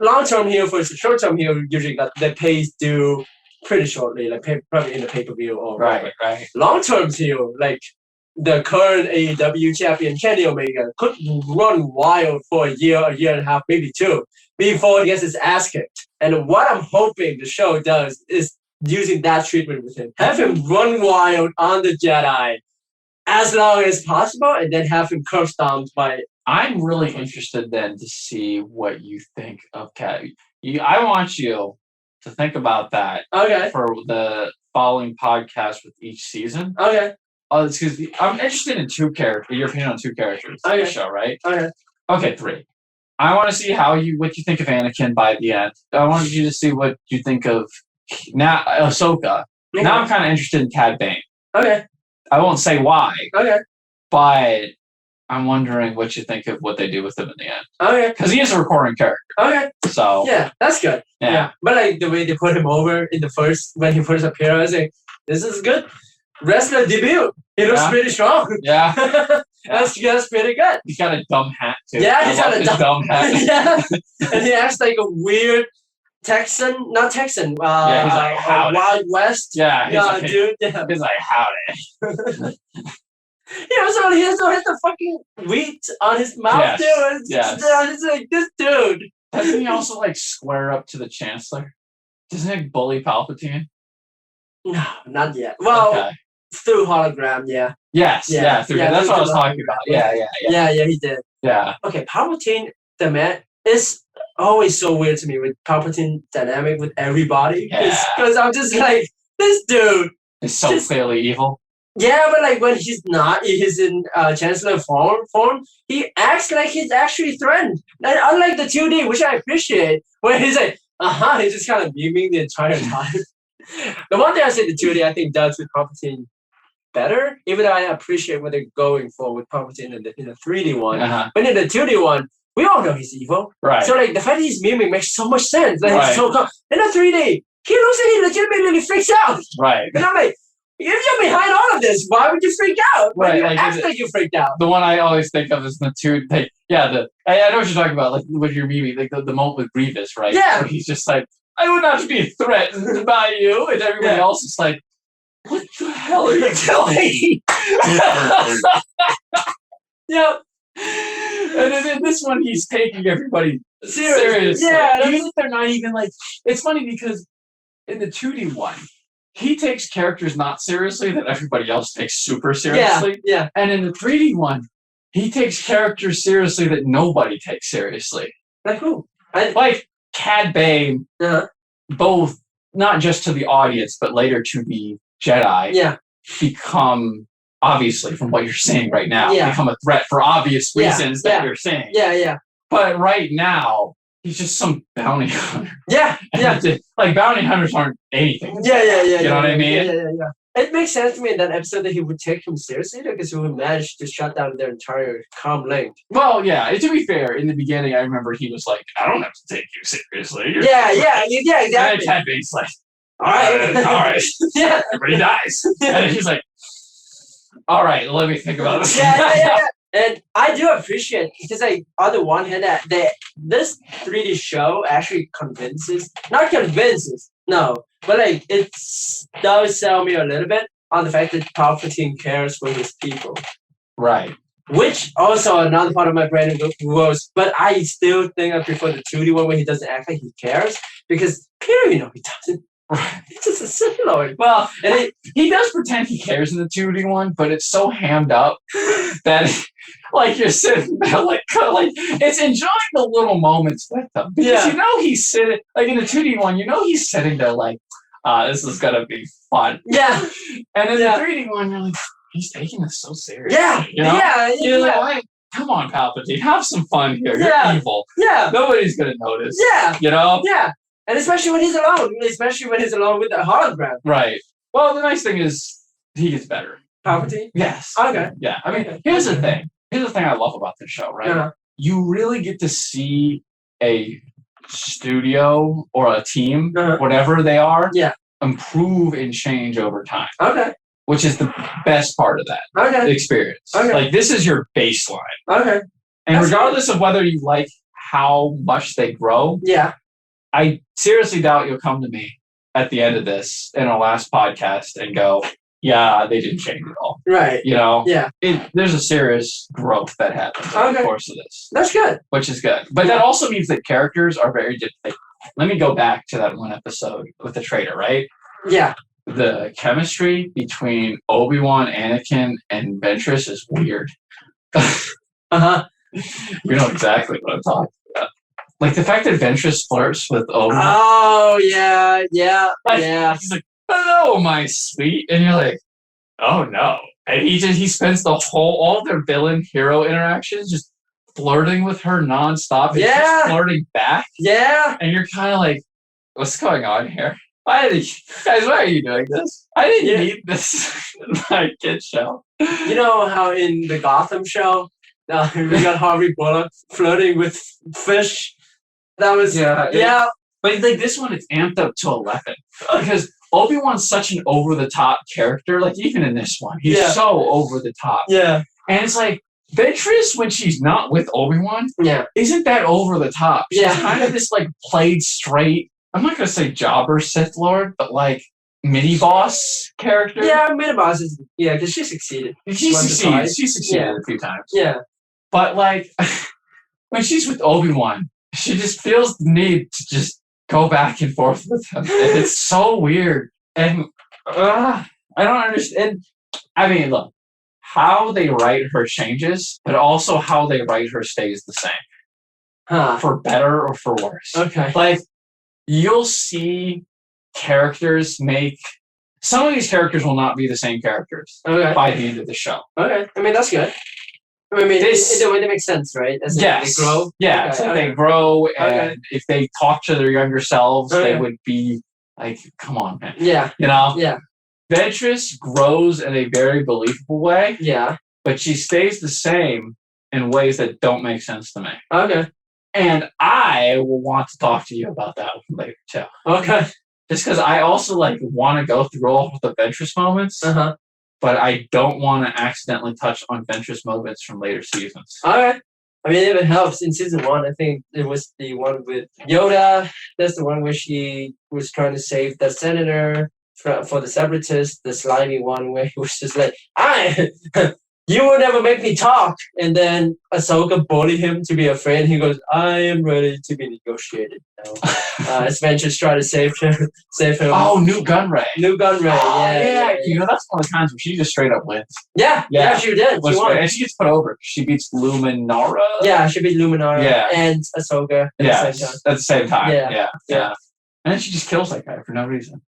long-term heel versus short-term heel, usually their pays due pretty shortly, probably in the pay-per-view or whatever. Right. Long-term heel, the current AEW champion Kenny Omega could run wild for a year and a half, maybe 2, before he gets his ass kicked. And what I'm hoping the show does is using that treatment with him. Have him run wild on the Jedi as long as possible, and then have him curb stomped by I'm really interested then to see what you think of Cat. I want you to think about that Okay. for the following podcast with each season. Okay. Oh, excuse me. I'm interested in two characters. Your opinion on two characters in the show, right? Okay. Okay, three. I want to see what you think of Anakin by the end. I want you to see what you think of now Ahsoka. Okay. Now I'm kind of interested in Cad Bane. Okay. I won't say why, Okay. but I'm wondering what you think of what they do with him in the end. Okay. Because he is a recurring character. Okay. So Yeah, that's good. yeah. But like the way they put him over in when he first appeared, I was like, this is good. Wrestler debut. He looks Yeah. pretty strong. Yeah. That's pretty good. He's got a dumb hat too. Yeah, I he's love got a his dumb hat. yeah. And he acts like a weird not Texan. Yeah, he's like, howdy. Wild West. Yeah, he's like, dude. Yeah. he's like, howdy. He also has the fucking wheat on his mouth, Yes, dude. yes. It's like, this dude. Doesn't he also like square up to the Chancellor? Doesn't he bully Palpatine? No, not yet. Well, Okay. through hologram, yeah. Yes, Yeah, yeah, yeah, that's what I was through talking about. Yeah, Yeah, he did. yeah. Okay, Palpatine, the man, is always so weird to me with Palpatine dynamic with everybody. Yeah. Because I'm just like, this dude. It's so Just- clearly evil. Yeah, but like when he's in Chancellor form, he acts like he's actually threatened. And unlike the 2D, which I appreciate, where he's like, he's just kind of beaming the entire time. The one thing I say the 2D I think does with Palpatine better, even though I appreciate what they're going for with Palpatine in the 3D one. Uh-huh. But in the 2D one, we all know he's evil. Right. So like the fact that he's miming makes so much sense. Like Right. he's so calm. In the 3D, he looks like he legitimately freaks out. Right. And I'm like, if you're behind all of this, why would you freak out? Right, You like, act like you freaked out. The one I always think of is the two. I know what you're talking about. Like what you're memeing, like the moment with Grievous, right? Yeah. Where he's just like, I would not be threatened by you, and everybody Yeah. else is like, what the hell are you doing? Yeah. And then in this one, he's taking everybody seriously. Yeah. Even if they're not even like, it's funny because in the 2D one, he takes characters not seriously that everybody else takes super seriously. Yeah. And in the 3D one, he takes characters seriously that nobody takes seriously. Like who? Like Cad Bane, Uh-huh. both not just to the audience, but later to the Jedi, Yeah. become, obviously, from what you're saying right now, Yeah. become a threat for obvious Yeah, reasons that yeah. you're saying. Yeah. But right now, he's just some bounty hunter. Yeah. Like, bounty hunters aren't anything. Yeah. You know what I mean? Yeah. It makes sense to me in that episode that he would take him seriously because he would manage to shut down their entire comm link. Well, yeah, to be fair, in the beginning, I remember he was like, I don't have to take you seriously. You're Yeah, And then exactly. Cad Bane's like, All right. all right, Yeah. everybody dies. And he's like, all right, let me think about this. Yeah. And I do appreciate because like on the one hand that this 3D show actually not convinces, no, but like it does sell me a little bit on the fact that Palpatine cares for his people. Right. Which also another part of my brain goes, but I still think I prefer the 2D one where he doesn't act like he cares because Peter, he doesn't. Right. He's just a Sith Lord. Well, And he does pretend he cares in the 2D one, but it's so hammed up that, like, you're sitting there, like it's enjoying the little moments with them. Because he's sitting, like, in the 2D one, he's sitting there, like, this is going to be fun. yeah, And in the 3D one, you're like, he's taking this so seriously. yeah, You're like, come on, Palpatine, have some fun here. You're Yeah. evil. yeah, Nobody's going to notice. yeah. Yeah. And especially when he's alone, with the hologram. Right. Well, the nice thing is he gets better. Palpatine? Yes. Okay. Yeah. I mean, here's the thing. Here's the thing I love about this show, right? Uh-huh. You really get to see a studio or a team, Uh-huh. whatever they are, Yeah. improve and change over time, Okay. which is the best part of that Okay. experience. Okay. Like, this is your baseline. Okay. And That's regardless of whether you like how much they grow, Yeah. I seriously doubt you'll come to me at the end of this in our last podcast and go, yeah, they didn't change at all. Right. Yeah. There's a serious growth that happens over the Okay. course of this, That's good. which is good. But that also means that characters are very different. Let me go back to that one episode with the traitor, right? Yeah. The chemistry between Obi-Wan, Anakin, and Ventress is weird. Uh-huh. You know exactly what I'm talking about. Like the fact that Ventress flirts with Obi-Wan. Oh yeah, yeah, Like, yeah. he's like, "Hello, my sweet," and you're like, "Oh no!" And he spends all their villain hero interactions just flirting with her nonstop. And Yeah. she's flirting back, Yeah. and you're kind of like, "What's going on here? Guys, why are you doing this? I didn't Yeah. need this in my kid show." You know how in the Gotham show, we got Harvey Bullock flirting with Fish. That was Yeah. But like this one, it's amped up to 11 because Obi-Wan's such an over-the-top character. Like even in this one, he's Yeah. so over-the-top. Yeah. And it's like Ventress, when she's not with Obi-Wan, Yeah. isn't that over-the-top? She's Yeah. kind of this like played straight. I'm not gonna say jobber Sith Lord, but like mini boss character. Yeah, Miniboss is because she succeeded. She Once or succeeded. twice. She succeeded Yeah. a few times. Yeah. But like when she's with Obi-Wan, she just feels the need to just go back and forth with him. And it's so weird. And I don't understand. I mean, look, how they write her changes, but also how they write her stays the same. Huh. For better or for worse. Okay. Like, you'll see characters make. Some of these characters will not be the same characters Okay. by the end of the show. Okay. I mean that's good. I mean, This- in a way that makes sense, right? As in Yes. they grow. Yeah, Okay, it's like okay. they grow, and Okay. if they talk to their younger selves, they Okay. would be like, "Come on, man," Yeah. you know. Yeah. Ventress grows in a very believable way, Yeah. but she stays the same in ways that don't make sense to me. Okay. And I will want to talk to you about that later too, Okay. just because I also like want to go through all of the Ventress moments, Uh-huh. but I don't want to accidentally touch on Ventress moments from later seasons. Alright. I mean, if it helps, in season 1, I think it was the one with Yoda. That's the one where she was trying to save the senator for the separatists. The slimy one where he was just like, you will never make me talk. And then Ahsoka bullied him to be a friend. He goes, I am ready to be negotiated now. As Ventress trying to save him. Oh, New Gunray. New Gunray. Yeah. You know, that's one of the times where she just straight up wins. Yeah, she did. She won. And she gets put over. She beats Luminara. Yeah, she beat Luminara and Ahsoka at the same time. At the same time. Yeah. Yeah. And then she just kills that guy for no reason.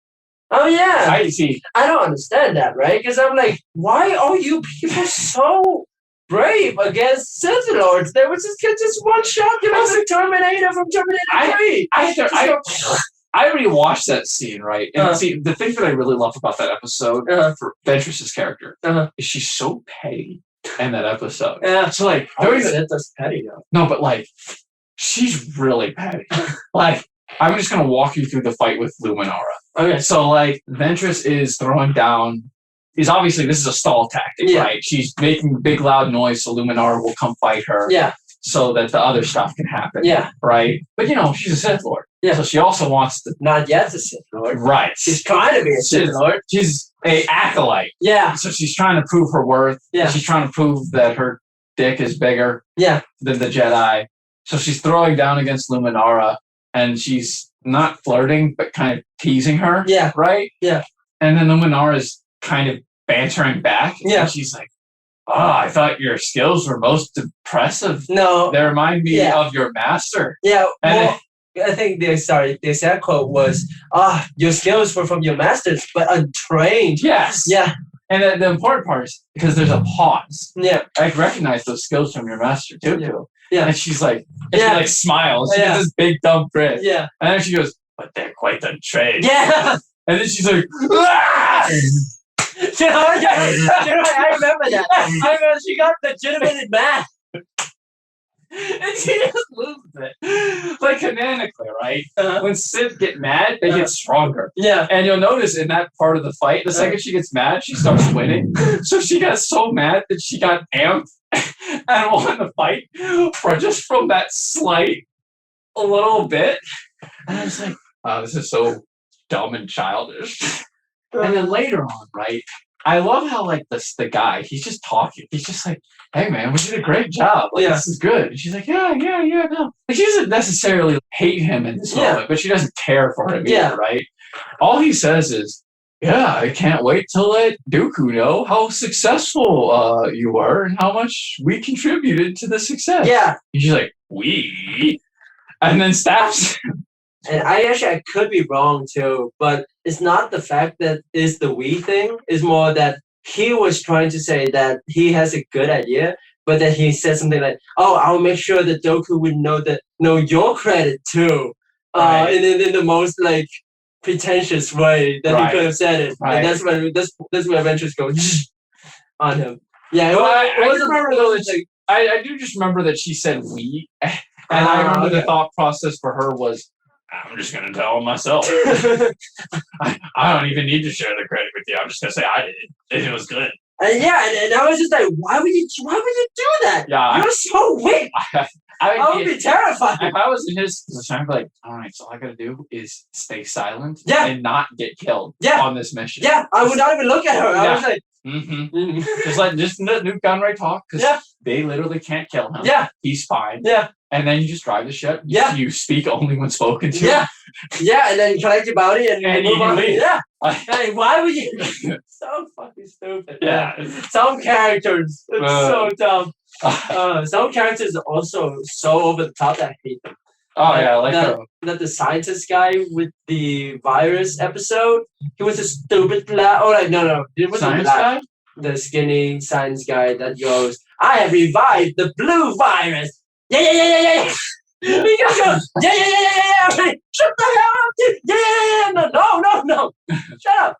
Oh yeah. I see. I don't understand that, right? Because I'm like, why are you people so brave against Sith Lords? There was just one shot. It was the Terminator from Terminator 3. I rewatched that scene, right? And see, the thing that I really love about that episode for Ventress's character is she's so petty in that episode. Yeah. So like, that's petty though. no, but like, she's really petty. Like, I'm just gonna walk you through the fight with Luminara. Okay. So like, Ventress is throwing down. Obviously this is a stall tactic, right? She's making big loud noise so Luminara will come fight her. Yeah. So that the other stuff can happen. Yeah. Right. But you know, she's a Sith Lord. Yeah. So she also wants to. Not yet a Sith Lord. Right. She's trying to be a Sith Lord. She's a acolyte. Yeah. So she's trying to prove her worth. Yeah. She's trying to prove that her dick is bigger. Yeah. Than the Jedi. So she's throwing down against Luminara, and she's not flirting, but kind of teasing her. Yeah. Right. Yeah. And then Luminara's kind of bantering back. Yeah. And she's like, "Oh, I thought your skills were most impressive. No. They remind me Yeah. of your master." Yeah. And Well, I think the exact quote was, your skills were from your masters, but untrained. Yes. Yeah. And the important part is because there's a pause. Yeah. I recognize those skills from your master too. Yeah. Yeah. And she's like, Yeah. she like smiles. She Yeah. has this big dumb grin. Yeah. And then she goes, "But they're quite untrained." Yeah. And then she's like, "Ah!" I remember that. I remember she got legitimate mad. And she just loses it. Like canonically, right? Uh-huh. When Sith get mad, they get stronger. Yeah. And you'll notice in that part of the fight, the second she gets mad, she starts winning. So she got so mad that she got amped and won the fight from that slight a little bit. And I was like, "Oh, this is so dumb and childish." And then later on, right? I love how like the guy, he's just talking. He's just like, "Hey man, we did a great job. Like, this is good." And she's like, yeah, no. Like, she doesn't necessarily hate him in this moment, but she doesn't care for him either, right? All he says is, yeah, I can't wait to let Dooku know how successful you were and how much we contributed to the success. Yeah, And she's like, we? And then stabs him. and I could be wrong too, but it's not the fact that it's the we thing. It's more that he was trying to say that he has a good idea, but then he said something like, "Oh, I'll make sure that Doku would know your credit too," Right. in the most like pretentious way that Right. he could have said it, Right. and that's where Ventress goes on him. Yeah, Well, I it wasn't- remember it though wasn't that I do just remember that she said we. And I remember the okay. thought process for her was, I'm just going to tell him myself. I don't even need to share the credit with you. I'm just going to say I did it. It was good. And I was just like, why would you do that? Yeah. You're so weak. I would be terrified. If I was in his position, I'd be like, all right, so all I got to do is stay silent Yeah. and not get killed Yeah. on this mission. Yeah, I would not even look at her. I Yeah. was like, Mm-hmm. Just let Nuke Gunray talk because Yeah. they literally can't kill him. yeah, He's fine. yeah, And then you just drive the ship. Yeah. You speak only when spoken to. yeah, yeah, and then collect your body and And move you on. leave. Yeah, I- hey, why would you? So fucking stupid. yeah. Some characters, it's so dumb. Oh Some characters are also so over the top that I hate them. yeah, like that, that the scientist guy with the virus episode, he was a stupid black. Oh, like no, it wasn't science black. guy. The skinny science guy that goes, I have revived the blue virus. Yeah. He just goes, yeah. I'm like, shut the hell up, dude. Yeah. No. Shut up.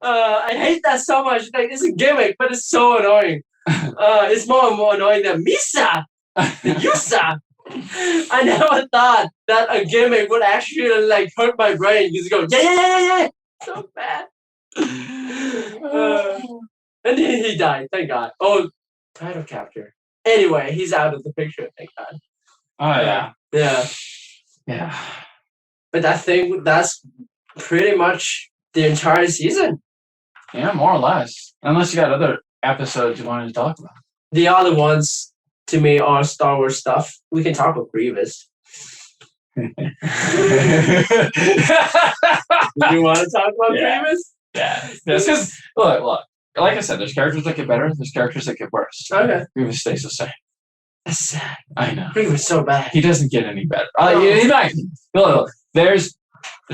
I hate that so much. Like, it's a gimmick, but it's so annoying. It's more and more annoying than Misa, the Yusa. I never thought that a gimmick would actually like hurt my brain. Just go, yeah. So bad. And then he died, thank God. Oh, title capture. Anyway, he's out of the picture, thank God. Oh yeah. Yeah. But that's pretty much the entire season. Yeah, more or less. Unless you got other episodes you wanted to talk about. The other ones, to me, are Star Wars stuff. We can talk about Grievous. Do you want to talk about Yeah. Grievous? Yeah. Because look. Like I said, there's characters that get better. There's characters that get worse. Okay. Grievous stays the same. That's sad. I know. Grievous so bad. He doesn't get any better. No. He might. Look, there's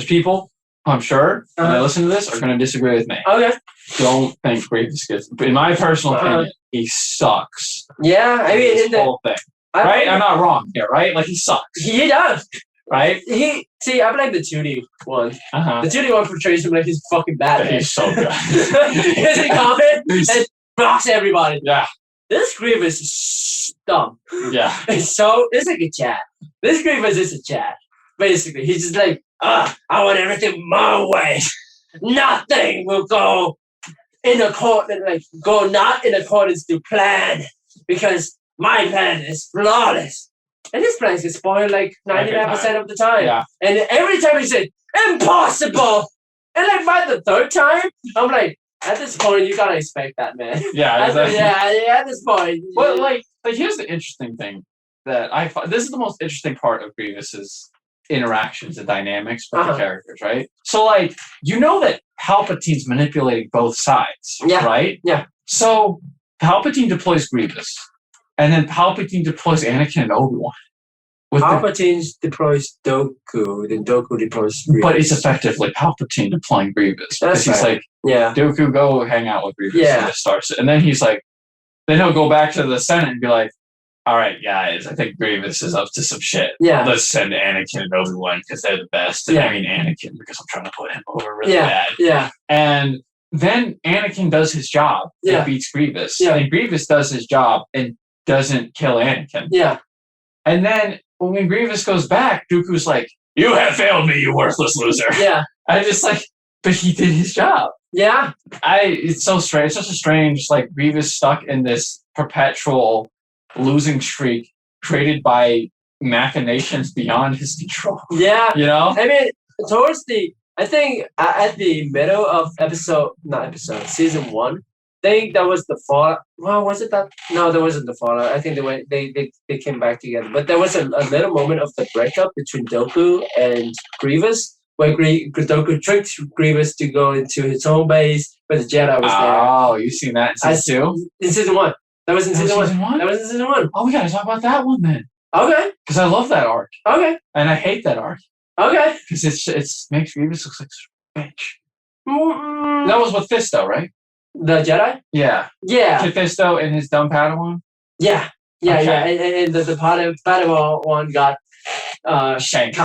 people, I'm sure, when they Uh-huh. listen to this, are going to disagree with me. Okay. Don't think Grievous gets. In my personal Uh-huh. opinion, he sucks. Yeah, I mean, this whole thing, right? I'm not wrong here, right? Like he sucks, He does. right? I like the 2D one. Uh-huh. The 2D one portrays him like he's fucking Batman. He's so good. He's comment and rocks everybody. Yeah, This Grievous is dumb. yeah. It's like a chat. This Grievous is a chat. Basically, he's just like, I want everything my way. Nothing will go not in accordance to plan because my plan is flawless. And his plans get spoiled like 99% of the time. Yeah. And every time he said, impossible! And like by the third time, I'm like, at this point, you gotta expect that, man. Yeah, exactly. At this point. But like here's the interesting thing that I find. This is the most interesting part of Grievous's interactions and dynamics with the characters, right? So like that Palpatine's manipulating both sides, Yeah. right? Yeah. So Palpatine deploys Grievous, and then Palpatine deploys Anakin and Obi-Wan. Palpatine deploys Dooku, then Dooku deploys Grievous. But it's effectively Palpatine deploying Grievous. That's Because he's right. like, Yeah. Dooku, go hang out with Grievous. Yeah. And just starts it. And then he's like, then he'll go back to the Senate and be like, all right, guys, I think Grievous is up to some shit. Yeah. Let's send Anakin and Obi-Wan because they're the best. And Yeah. I mean Anakin because I'm trying to put him over really Yeah. bad. Yeah. And then Anakin does his job Yeah. and beats Grievous. Yeah. And Grievous does his job and doesn't kill Anakin. Yeah. And then when Grievous goes back, Dooku's like, you have failed me, you worthless loser. Yeah. I just like, but he did his job. Yeah. It's so strange. It's such a strange, like Grievous stuck in this perpetual losing streak created by machinations beyond his control. Yeah. You know? I mean, I think at the middle of season 1, I think that was the fallout. Well, was it that? No, there wasn't the fallout. I think they came back together. But there was a little moment of the breakup between Dooku and Grievous where Dooku tricked Grievous to go into his home base, but the Jedi was there. Oh, you seen that in season 2? In season 1. That was in season 1. That was in season 1. Oh, we gotta talk about that one then. Okay. Because I love that arc. Okay. And I hate that arc. Okay. Because it's makes Grievous look like a bitch. Mm-mm. That was with Fisto, right? The Jedi? Yeah. Yeah. Kit Fisto and his dumb Padawan? Yeah. Yeah, Okay. yeah. And the Padawan one got Shank.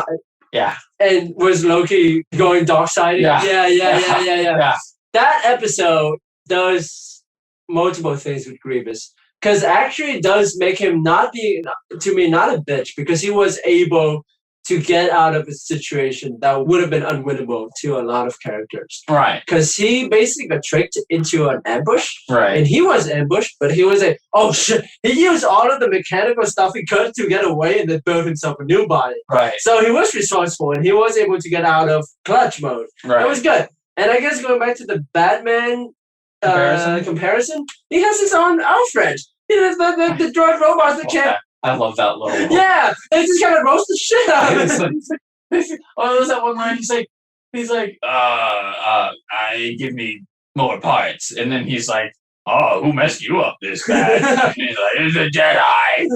Yeah. and was Loki going dark side? Yeah. Yeah. Yeah. That episode does multiple things with Grievous. Because actually it does make him not a bitch, because he was able to get out of a situation that would have been unwinnable to a lot of characters. Right. Because he basically got tricked into an ambush. Right. And he was ambushed, but he was like, oh shit. He used all of the mechanical stuff he could to get away and then build himself a new body. Right. So he was resourceful and he was able to get out of clutch mode. Right. It was good. And I guess going back to the Batman comparison, he has his own Alfred. He has the droid robots that can't. I love that little. Yeah, they just kind of roast the shit out of him. Oh, there's that one line. He's like, give me more parts, and then he's like, oh, who messed you up this bad? And he's like, it's a Jedi.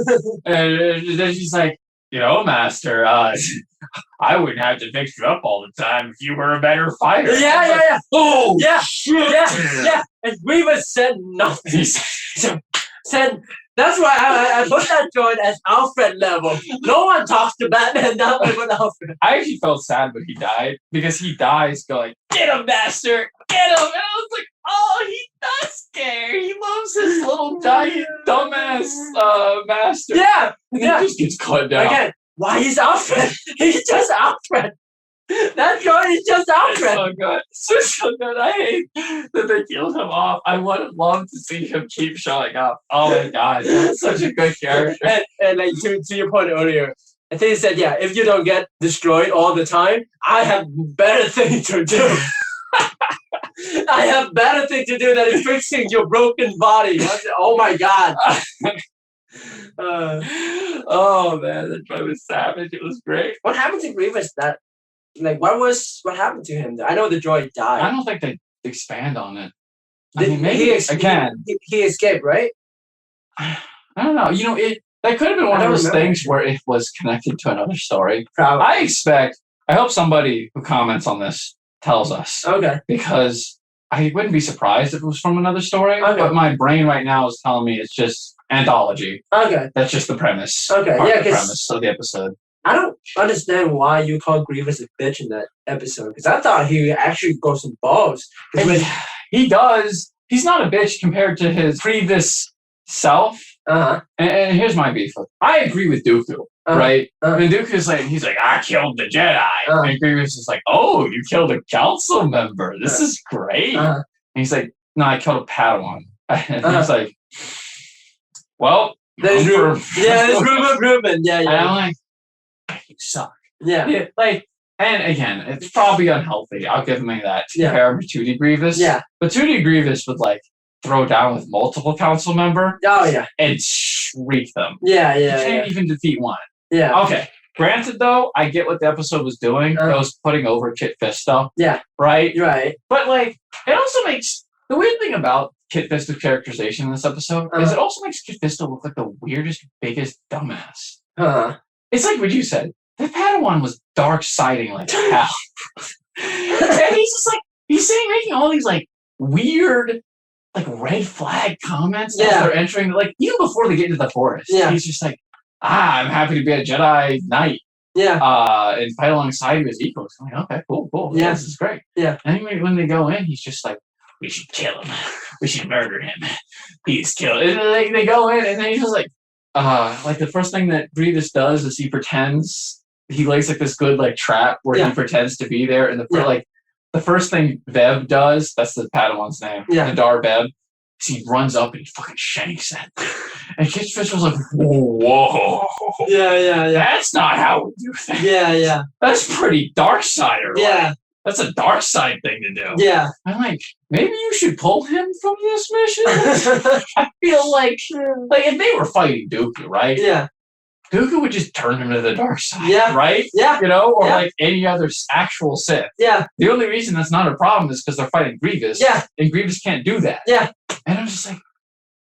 And then she's like, Master, I wouldn't have to fix you up all the time if you were a better fighter. Yeah. Oh, yeah, shit. Yeah. And Grievous said nothing. Said that's why I put that droid as Alfred level. No one talks to Batman that way but Alfred. I actually felt sad when he died, because he dies going, get him, Master, get him. And I was like, oh, he does care. He loves his little giant dumbass Master. Yeah. And then he just gets cut down. Again, why is Alfred? He's just Alfred. That droid is just Alfred. So good. So good. I hate that they killed him off. I would have loved to see him keep showing up. Oh my god. That's such a good character. And like to your point earlier, I think he said, yeah, if you don't get destroyed all the time, I have better things to do. I have better things to do than fixing your broken body. Oh my god. Oh man, that droid was savage. It was great. What happened to Grievous? What happened to him? I know the droid died. I don't think they expand on it. He escaped, right? I don't know. That could have been one of those things where it was connected to another story. Probably. I hope somebody who comments on this tells us. Okay. Because I wouldn't be surprised if it was from another story. Okay. But my brain right now is telling me it's just anthology. Okay. That's just the premise. Okay. The Yeah, premise of the episode. I don't understand why you call Grievous a bitch in that episode, because I thought he actually goes some balls. He does. He's not a bitch compared to his previous self. Uh-huh. And here's my beef. I agree with Dooku, right? And Dooku's he's like, I killed the Jedi. And Grievous is like, oh, you killed a council member. This is great. And he's like, no, I killed a Padawan. And he's like, well, there's room. Yeah, there's room of improvement. Yeah. And I'm like, you suck. Yeah. And again, it's probably unhealthy. I'll give him that to compare him to 2D Grievous. Yeah. But 2D Grievous would throw down with multiple council member. Oh yeah. And shriek them. Yeah. You can't even defeat one. Yeah. Okay. Granted, though, I get what the episode was doing. It was putting over Kit Fisto. Yeah. Right. Right. But it also makes the weird thing about Kit Fisto's characterization in this episode is it also makes Kit Fisto look like the weirdest, biggest dumbass. It's like what you said. The Padawan was dark-siding like hell. And he's just he's making all these weird red flag comments as they're entering, even before they get into the forest. Yeah. He's just I'm happy to be a Jedi Knight. Yeah. And fight alongside you as equals. I'm like, okay, cool. Yeah. This is great. Yeah. And when they go in, he's just we should kill him. We should murder him. He's killed. And they go in, and then he's just the first thing that Grievous does is he pretends he lays this good trap where he pretends to be there, and the first thing Veb does, that's the Padawan's name, Nadar Veb, is he runs up and he fucking shanks it. And Kit Fisto was like, whoa. Yeah. That's not how we do things. Yeah. That's pretty dark side. Yeah. That's a dark side thing to do. Yeah. I'm maybe you should pull him from this mission. I feel if they were fighting Dooku, right? Yeah. Dooku would just turn him to the dark side. Yeah. Right? Yeah. You know, or Yeah. like any other actual Sith. Yeah. The only reason that's not a problem is because they're fighting Grievous. Yeah. And Grievous can't do that. Yeah. And I'm just like,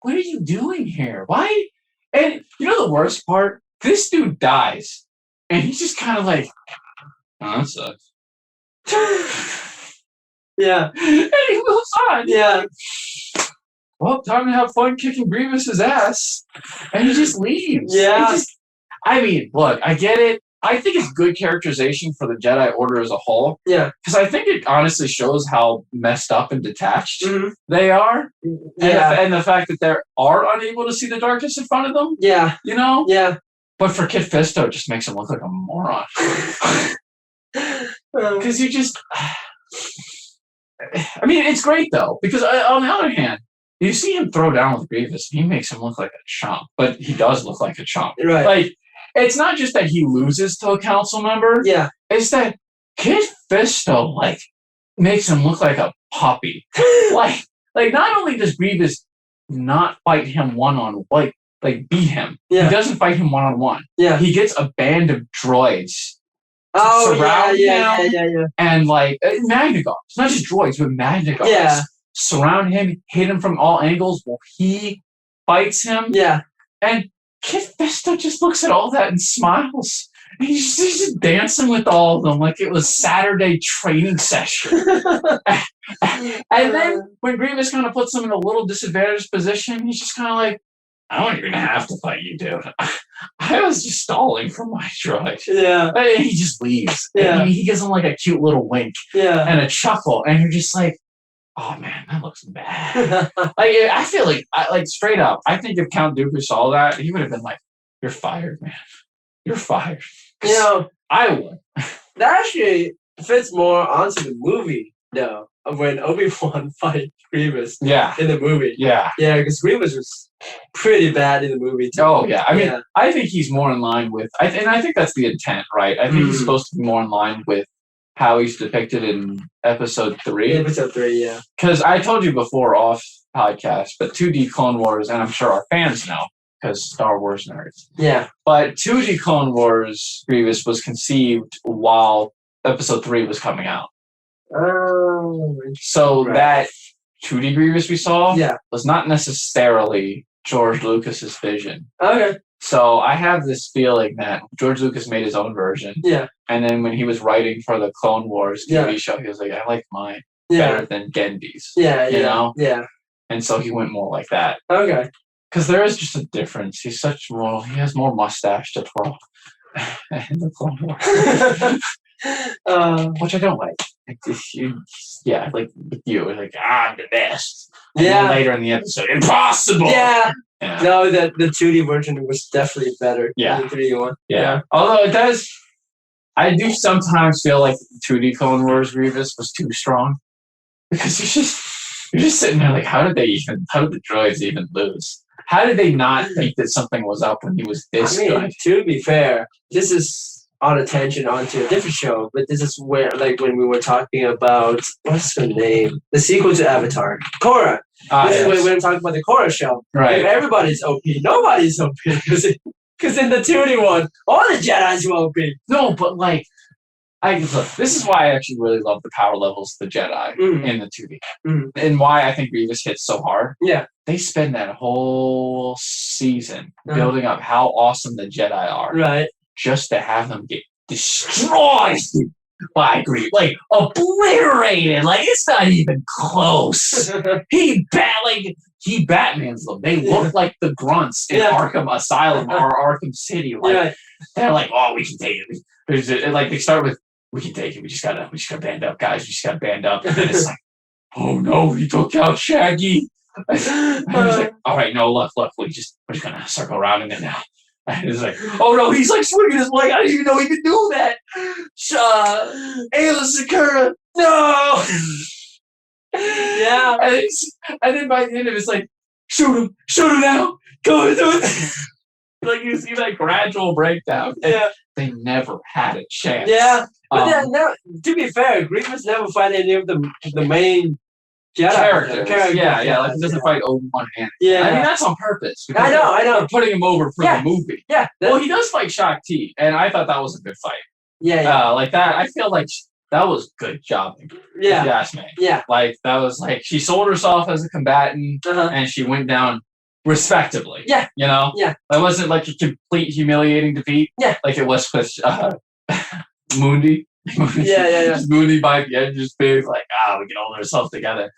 what are you doing here? Why? And you know the worst part? This dude dies. And he's just kind of like, oh, that sucks. Yeah. And he moves on. Yeah. Well, time to have fun kicking Grievous's ass. And he just leaves. Yeah. I mean, look, I get it. I think it's good characterization for the Jedi Order as a whole. Yeah. Because I think it honestly shows how messed up and detached Mhm. they are. Yeah. And the fact that they are unable to see the darkness in front of them, Yeah. you know? Yeah. But for Kit Fisto, it just makes him look like a moron. Because you just... I mean, it's great, though. Because on the other hand, you see him throw down with Grievous, and he makes him look like a chump. But he does look like a chump. Right. Like, it's not just that he loses to a council member. Yeah. It's that Kit Fisto, like, makes him look like a puppy. like, not only does Grievous not fight him one-on-one, like beat him. Yeah. He doesn't fight him one-on-one. Yeah. He gets a band of droids Oh, surround yeah. him. And, like, Magnagars. Not just droids, but Magnagars. Yeah. Surround him, hit him from all angles while he fights him. Yeah. And Kit Fisto just looks at all that and smiles. And he's just dancing with all of them like it was Saturday training session. And then when Grievous kind of puts him in a little disadvantaged position, he's just kind of like, I don't even have to fight you, dude. I was just stalling for my droid. Yeah. And he just leaves. Yeah. And he gives him like a cute little wink Yeah. and a chuckle. And you're just like, oh man, that looks bad. Like, I feel like straight up, I think if Count Dooku saw that, he would have been like, you're fired, man. You're fired. You know, I would. that actually fits more onto the movie, though, of when Obi-Wan fight Grievous Yeah. in the movie. Yeah. Yeah, because Grievous was pretty bad in the movie, too. Oh, yeah. I mean, Yeah. I think he's more in line with, and I think that's the intent, right? I think he's Mm. supposed to be more in line with how he's depicted in episode 3. Episode 3, yeah. Because I told you before off podcast, but 2D Clone Wars, and I'm sure our fans know, because Star Wars nerds. Yeah. But 2D Clone Wars Grievous was conceived while episode 3 was coming out. Oh. So Right. that 2D Grievous we saw Yeah. was not necessarily George Lucas's vision. Okay. So I have this feeling that George Lucas made his own version. Yeah. And then when he was writing for the Clone Wars TV Yeah. show, he was like, I like mine Yeah. better than Gendy's. Yeah, You yeah. know? Yeah. And so he went more like that. Okay. Because there is just a difference. He has more mustache to twirl in the Clone Wars. Which I don't like. Like with you, like, I'm the best. And then Yeah. later in the episode, impossible. Yeah. Yeah. No, the 2D version was definitely better Yeah. than the 3D one. Yeah. Although it does, I do sometimes feel like 2D Clone Wars Grievous was too strong because you're just sitting there like, how did the droids even lose? How did they not think that something was up when he was this I mean, good? to be fair, this is on a tangent onto a different show, but this is where, like, when we were talking about what's her name, the sequel to Avatar, Korra. This is when we were talking about the Korra show. Right. If everybody's OP, nobody's OP because in the 2D one, all the Jedi's were OP. No, but like, look, this is why I actually really love the power levels of the Jedi Mhm. in the 2D. Mhm. And why I think Grievous hits so hard. Yeah. They spend that whole season Uh-huh. building up how awesome the Jedi are Right. just to have them get destroyed by Grievous. Like, obliterated. Like, it's not even close. He Batmans them. They look like the grunts in Yeah. Arkham Asylum or Arkham City. Like, Right. they're like, oh, we can take it. Like they start with, we can take it. We just gotta band up, guys. We just gotta band up. And then it's like, oh no, he took out Shaggy. And I was like, all right, no, look, we're just gonna circle around in it now. And it's like, oh no, he's like swinging his leg. I didn't even know he could do that. Ayla Sakura, no. Yeah. And then by the end of it, it's like, shoot him now. Go do it. Like you see that gradual breakdown. And Yeah. they never had a chance. Yeah. But Um, then, to be fair, Grievous never fight any of the main characters. Yeah, like he Jedi, doesn't fight Obi-Wan and Anakin. Yeah. I mean, that's on purpose. because I know. They're putting him over for Yeah. the movie. Yeah. Well, he does fight Shakti, and I thought that was a good fight. Yeah. Like that, I feel like that was good jobbing. Yeah. If you ask me. Yeah. Like that was like she sold herself as a combatant, Uh-huh. and she went down respectably. Yeah. You know. Yeah. That wasn't like a complete humiliating defeat. Yeah. Like it was with Mundi. Yeah. Just Moody by the end, just being like, we can hold ourselves together.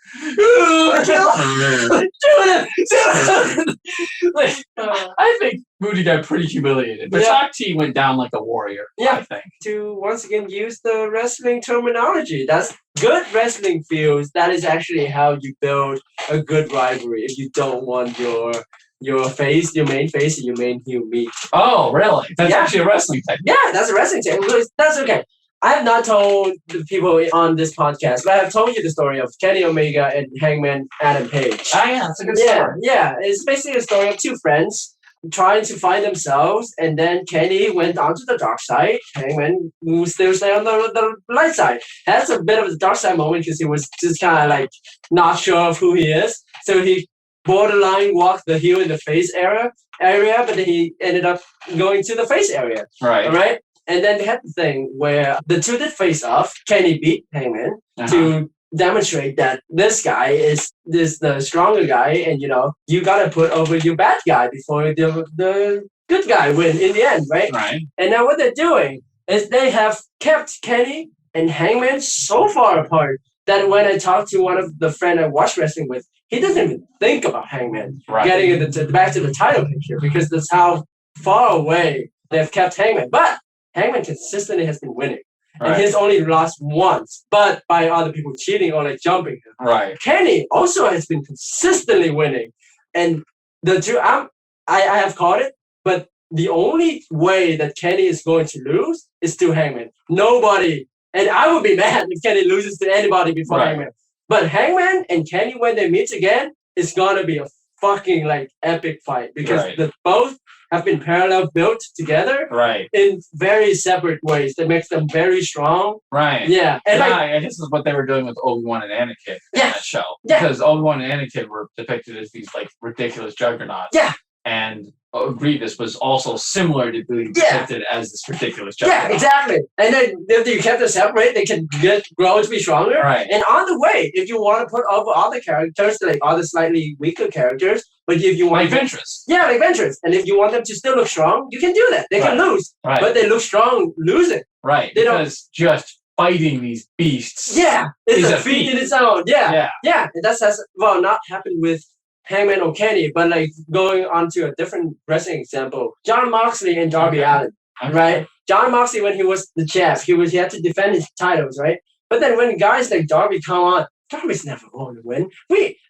Like, I think Moody got pretty humiliated, but Yeah. Shakti went down like a warrior. Yeah. I think. To once again use the wrestling terminology. That's good wrestling feels. That is actually how you build a good rivalry. If you don't want your main face, and your main heel meet. Oh, really? That's Yeah. actually a wrestling technique. Yeah, that's a wrestling thing. That's okay. I have not told the people on this podcast, but I have told you the story of Kenny Omega and Hangman Adam Page. Yeah, that's a good Yeah, story. yeah. It's basically a story of two friends trying to find themselves, and then Kenny went onto the dark side. Hangman was still stay on the light side. That's a bit of a dark side moment because he was just kind of like not sure of who he is. So he borderline walked the heel in the face area, but then he ended up going to the face area. Right. All right. And then they had the thing where the two did face off. Kenny beat Hangman to demonstrate that this guy is the stronger guy, and you gotta put over your bad guy before the good guy win in the end, right? Right. And now what they're doing is they have kept Kenny and Hangman so far apart that when I talked to one of the friend I watched wrestling with, he doesn't even think about Hangman getting back to the title picture because that's how far away they've kept Hangman. But Hangman consistently has been winning. And he's only lost once, but by other people cheating or like jumping him. Right. Kenny also has been consistently winning. And the two, I have caught it, but the only way that Kenny is going to lose is to Hangman. Nobody, and I would be mad if Kenny loses to anybody before Hangman. But Hangman and Kenny, when they meet again, it's gonna be a fucking like epic fight because the both have been parallel built together in very separate ways that makes them very strong. Right. Yeah. And I guess that's what they were doing with Obi-Wan and Anakin in that show. Yeah. Because Obi-Wan and Anakin were depicted as these like ridiculous juggernauts. Yeah. And Grievous was also similar to being depicted as this ridiculous juggernaut. Yeah, exactly. And then if you kept them separate, they can grow to be stronger. Right. And on the way, if you want to put over other characters, like other slightly weaker characters, but if you want like Ventress. Yeah, like Ventress. And if you want them to still look strong, you can do that. They can lose. Right. But they look strong losing. Right. They because just fighting these beasts. Yeah. It's is a feat in its own. Yeah. And that's not happened with Hangman or Kenny, but like going on to a different wrestling example, Jon Moxley and Darby Allin, right? Jon Moxley, when he was the champ, he had to defend his titles, right? But then when guys like Darby come on, Darby's never going to win.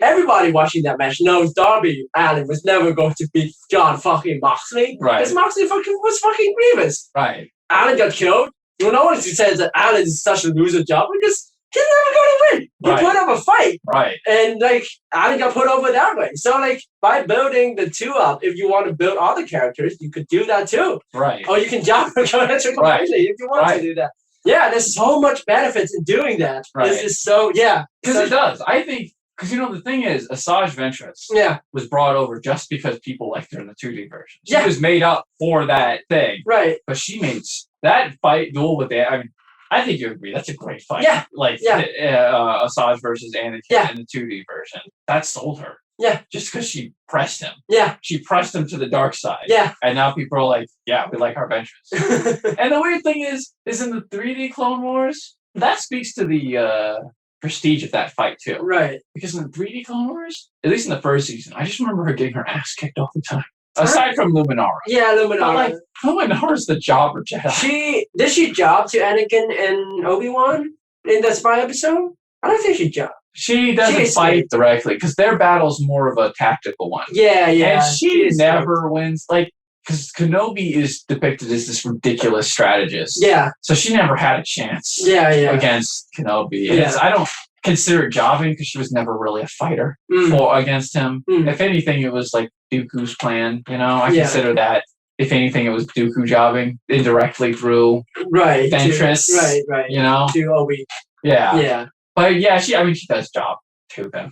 Everybody watching that match knows Darby Allin was never going to beat Jon fucking Moxley. Right. Because Moxley was fucking Grievous. Right. Allin got killed. No one says that Allin is such a loser job because he's never going to win. He put up a fight. Right. And like Allin got put over that way. So like by building the two up, if you want to build other characters, you could do that too. Right. Or you can jump completely if you want to do that. Yeah, there's so much benefits in doing that. Right. This is so because it does. I think because the thing is, Asajj Ventress was brought over just because people liked her in the 2D version. She was made up for that thing. Right. But she made that fight duel with it. I mean, I think you agree. That's a great fight. Yeah. Like Asajj versus Anakin in the 2D version. That sold her. Yeah. Just because she pressed him. Yeah. She pressed him to the dark side. Yeah. And now people are like, yeah, we like our Ventress. And the weird thing is in the 3D Clone Wars, that speaks to the prestige of that fight too. Right. Because in the 3D Clone Wars, at least in the first season, I just remember her getting her ass kicked all the time. Aside from Luminara. Yeah, Luminara. But like, Luminara's the jobber Jedi. Did she job to Anakin and Obi-Wan in the spy episode? I don't think she jobbed. She doesn't fight directly because their battle's more of a tactical one. Yeah. And she never wins. Like, because Kenobi is depicted as this ridiculous strategist. Yeah. So she never had a chance. Against Kenobi. Yeah. I don't consider it jobbing because she was never really a fighter against him. If anything, it was like Dooku's plan. I consider that. If anything, it was Dooku jobbing indirectly through Ventress. Right. To Obi. Yeah. Yeah. But yeah, she does job. to him.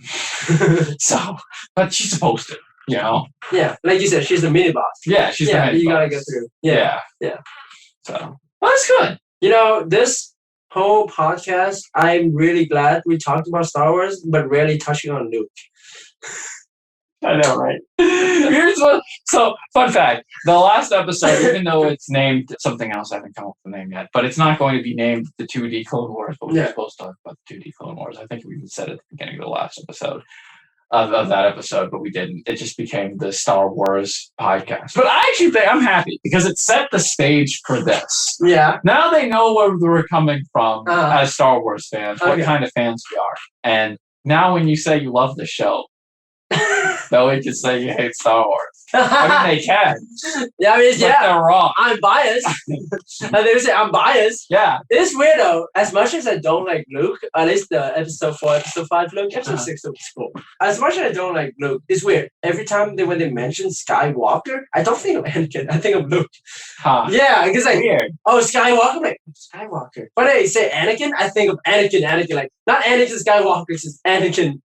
So, but she's supposed to, you know. Yeah, like you said, she's the mini boss. Yeah, she's the Yeah, head you gotta boss. go through. Yeah. Yeah. So, well, that's good. You know, this whole podcast, I'm really glad we talked about Star Wars, but rarely touching on Luke. I know, right? Here's what. So, fun fact: the last episode, even though it's named something else, I haven't come up with the name yet, but it's not going to be named the 2D Clone Wars. But we were supposed to talk about the 2D Clone Wars. I think we even said it at the beginning of the last episode of that episode, but we didn't. It just became the Star Wars podcast. But I actually think I'm happy because it set the stage for this. Yeah. Now they know where we're coming from as Star Wars fans, what Okay. kind of fans we are, and now when you say you love the show. No one can say you hate Star Wars. I mean, they can. Yeah, I mean, But yeah. they're wrong. I'm biased. And they would say I'm biased. Yeah. It's weird though. As much as I don't like Luke, at least the episode 4, episode 5 Luke, episode 6 was cool. As much as I don't like Luke, it's weird. Every time when they mention Skywalker, I don't think of Anakin. I think of Luke. Huh. Yeah, because like, Weird. oh, Skywalker, I'm like, Skywalker. When they say Anakin, I think of Anakin, like, not Anakin Skywalker, it's just Anakin.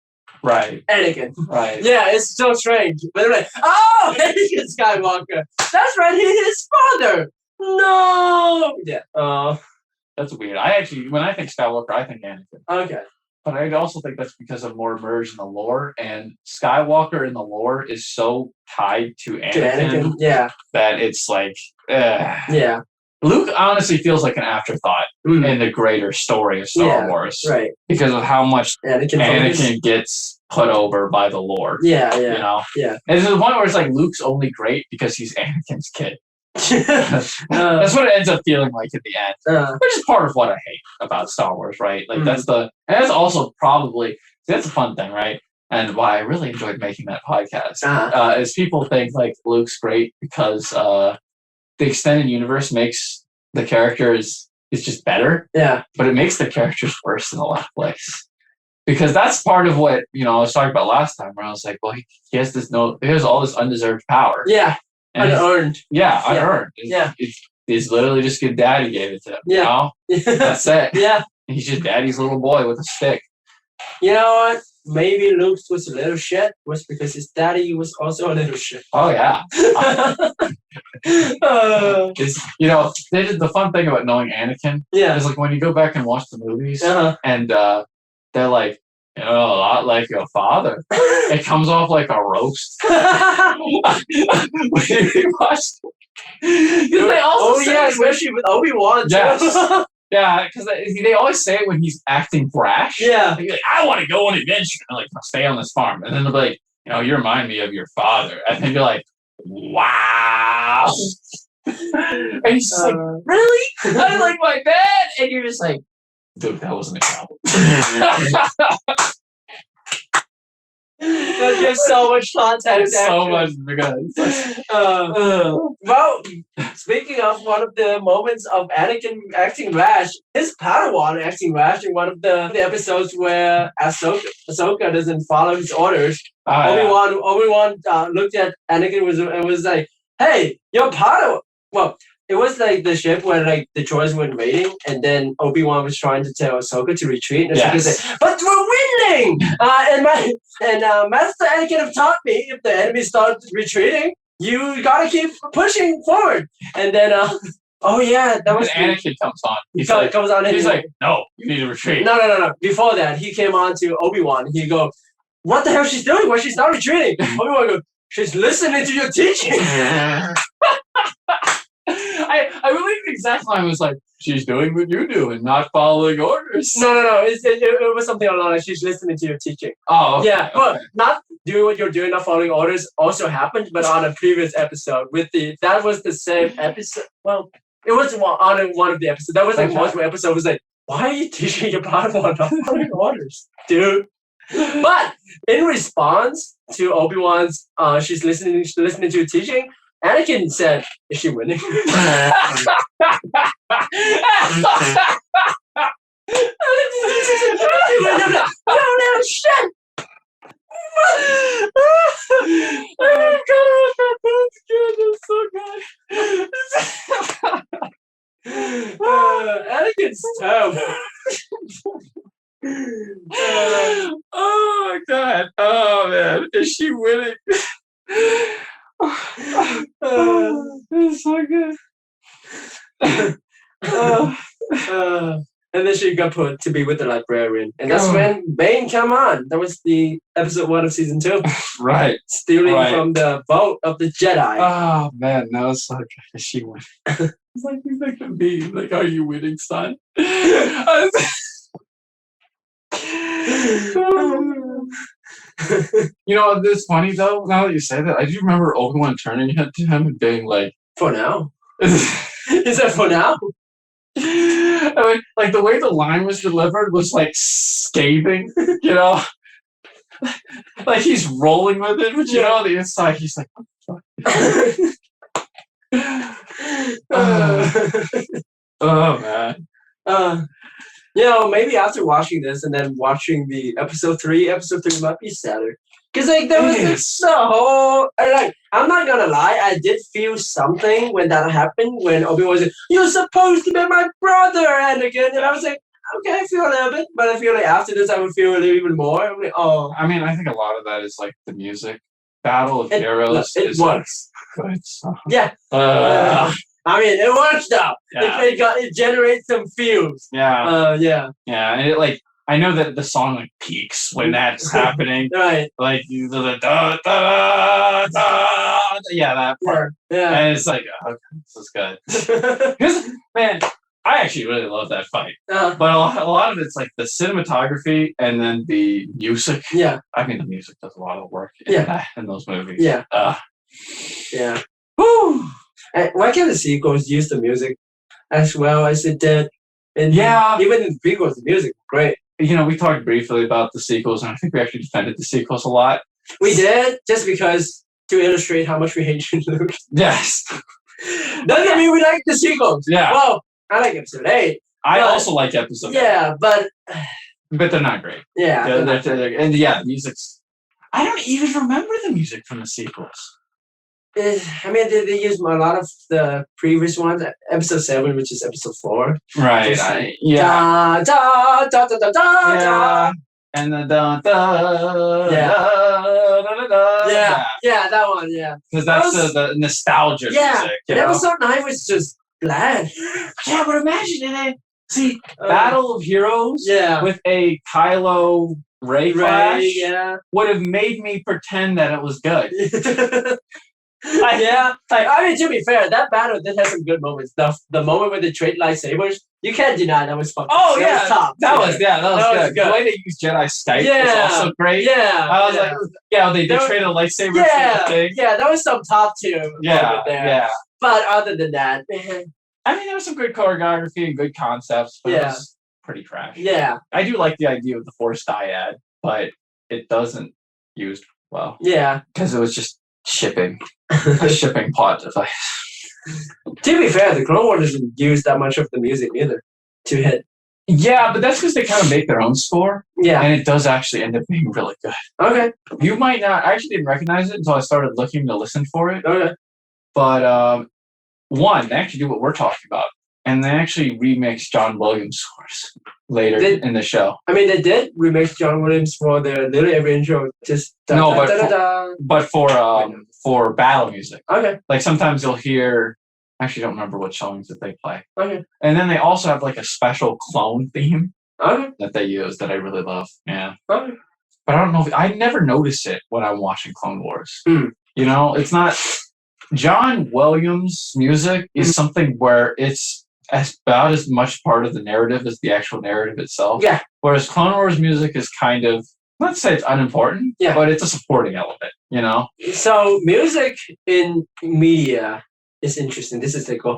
Right. Yeah, it's so strange. But they're like, oh, Anakin Skywalker. That's right, he's his father. No. Yeah. That's weird. I actually, when I think Skywalker, I think Anakin. Okay. But I also think that's because of more immersion in the lore, and Skywalker in the lore is so tied to Anakin, Yeah. that it's like, Yeah. Luke honestly feels like an afterthought Mm. in the greater story of Star Wars Right. because of how much Anakin. Anakin gets put over by the lore. Yeah. You Yeah. know? Yeah. And there's a point where it's like Luke's only great because he's Anakin's kid. uh, That's what it ends up feeling like at the end. Which is part of what I hate about Star Wars, right? Like and that's also probably that's a fun thing, right? And why I really enjoyed making that podcast is people think like Luke's great because the extended universe makes the characters is just better, yeah. but it makes the characters worse in a lot of ways. Because that's part of what I was talking about last time, where I was like, well, he has he has all this undeserved power. Yeah. And unearned. Unearned. Yeah. It's literally just good daddy gave it to him. Yeah. You know? That's it. Yeah. He's just daddy's little boy with a stick. You know what? Maybe Luke was a little shit was because his daddy was also a little shit. Oh yeah. The fun thing about knowing Anakin is like when you go back and watch the movies and they're like, a lot like your father. It comes off like a roast. When you watch, they also especially with Obi-Wan. Yes. Yeah, because they always say it when he's acting brash. Yeah. Like, I want to go on an adventure and like stay on this farm. And then they'll be like, you remind me of your father. And then you're like, wow. And he's just like, really? I like my dad. And you're just like, dude, that wasn't a problem. That gives so much context. So much because. Well, speaking of one of the moments of Anakin acting rash, his Padawan acting rash in one of the episodes where Ahsoka doesn't follow his orders. Obi-Wan looked at Anakin and was like, "Hey, your Padawan." Well, it was like the ship where like the droids were invading, and then Obi-Wan was trying to tell Ahsoka to retreat. And Ahsoka said, "But we're winning!" And Master Anakin have taught me if the enemy starts retreating, you gotta keep pushing forward. And then, that was Anakin comes on. He's like, no, you need to retreat. No. Before that, he came on to Obi-Wan. He go, "What the hell she's doing? Why she's not retreating?" Obi-Wan goes, "She's listening to your teaching." I believe the exact line was like, "She's doing what you do and not following orders." No. It was something along like she's listening to your teaching. Oh, okay, yeah, but not doing what you're doing, not following orders also happened, but on a previous episode that was the same episode. Well, it was on one of the episodes. That was like multiple episodes. Was like, why are you teaching your Padawan not following orders, dude? But in response to Obi-Wan's, she's listening to your teaching. Anakin said, "Is she winning?" No, shit! That's so good. Anakin's terrible. Oh is she winning? This is so good. And then she got put to be with the librarian, and that's Oh. when Bane come on. That was the episode 1 of season 2, Right. stealing Right. from the boat of the Jedi. Oh man, that was so good. Is she winning? It's like he's like a bee. Like, are you winning, son? You know, it's funny though. Now that you say that, I do remember Obi-Wan turning to him and being like, For now, is that for now? I mean, like the way the line was delivered was like scathing, you know. Like he's rolling with it, but you know, on the inside he's like, what the fuck? Oh man. You know, maybe after watching this and then watching the episode 3 might be sadder. Cause like there was this whole like I'm not gonna lie, I did feel something when that happened when Obi was like, "You're supposed to be my brother, Anakin," and I was like, okay, I feel a little bit, but I feel like after this I would feel a little even more. I'm like, oh, I mean, I think a lot of that is like the music. Battle of it Heroes is works. like good song. Yeah. I mean, it works though. Yeah. It generates some feels. Yeah. Yeah. Yeah. And it like I know that the song like peaks when that's happening. Right. Like the da, da, da, yeah, that part. Yeah. And it's like, okay, this is good. Because man, I actually really love that fight. But a lot of it's like the cinematography and then the music. Yeah. I mean, the music does a lot of work in those movies. Yeah. Yeah. Woo! And why can't the sequels use the music as well as it did? And Yeah. even in the prequels, the music was great. You know, we talked briefly about the sequels, and I think we actually defended the sequels a lot. We did, just because to illustrate how much we hate Luke. Yes. Doesn't mean we like the sequels. Yeah. Well, I like episode 8. I But- also like episode. Yeah, but But they're not great. yeah. And yeah, the music's. I don't even remember the music from the sequels. I mean, they use a lot of the previous ones. Episode 7, which is episode 4. Right. Just Yeah. Da, da, da, da, da, da, Yeah. And the da da Yeah. da da da. Yeah, that one, yeah. Because that's That was- the nostalgia Yeah, music. You and know? episode 9 was just bland. Yeah, but imagine it. See, Battle of Heroes Yeah. with a Kylo Ray flash Ray, yeah. would have made me pretend that it was good. Yeah, like I mean, to be fair, that battle did have some good moments. The moment where they trade lightsabers, you can't deny that was fucking. Oh that yeah, was top. that was That was good. good. The way they used Jedi Skype Yeah. was also great. Yeah, I was yeah. like, yeah, they That was- traded a lightsaber yeah, for the thing. yeah, that was some top tier. Yeah, moment there. yeah. But other than that, man, I mean, there was some good choreography and good concepts, but it Yeah. was pretty trash. yeah, I do like the idea of the Force dyad, but it doesn't used well yeah. because it was just shipping a shipping pod device. To be fair, the Clone Wars doesn't use that much of the music either to hit. Yeah, but that's because they kind of make their own score, Yeah. and it does actually end up being really good. Okay. You might not. I actually didn't recognize it until I started looking to listen for it. Okay. But one, they actually do what we're talking about, and they actually remix John Williams scores later Did- in the show. I mean, they did remix John Williams for their literally every intro. Just No, but da. But for battle music, Okay. like sometimes you'll hear. I actually don't remember what songs that they play. Okay. And then they also have like a special clone theme Okay. that they use that I really love. Yeah. Okay. But I don't know if I never notice it when I'm watching Clone Wars. Hmm. You know, it's not John Williams music is something where it's about as much part of the narrative as the actual narrative itself. Yeah. Whereas Clone Wars music is kind of, let's say it's unimportant, Yeah. but it's a supporting element, you know? So music in media is interesting. This is like a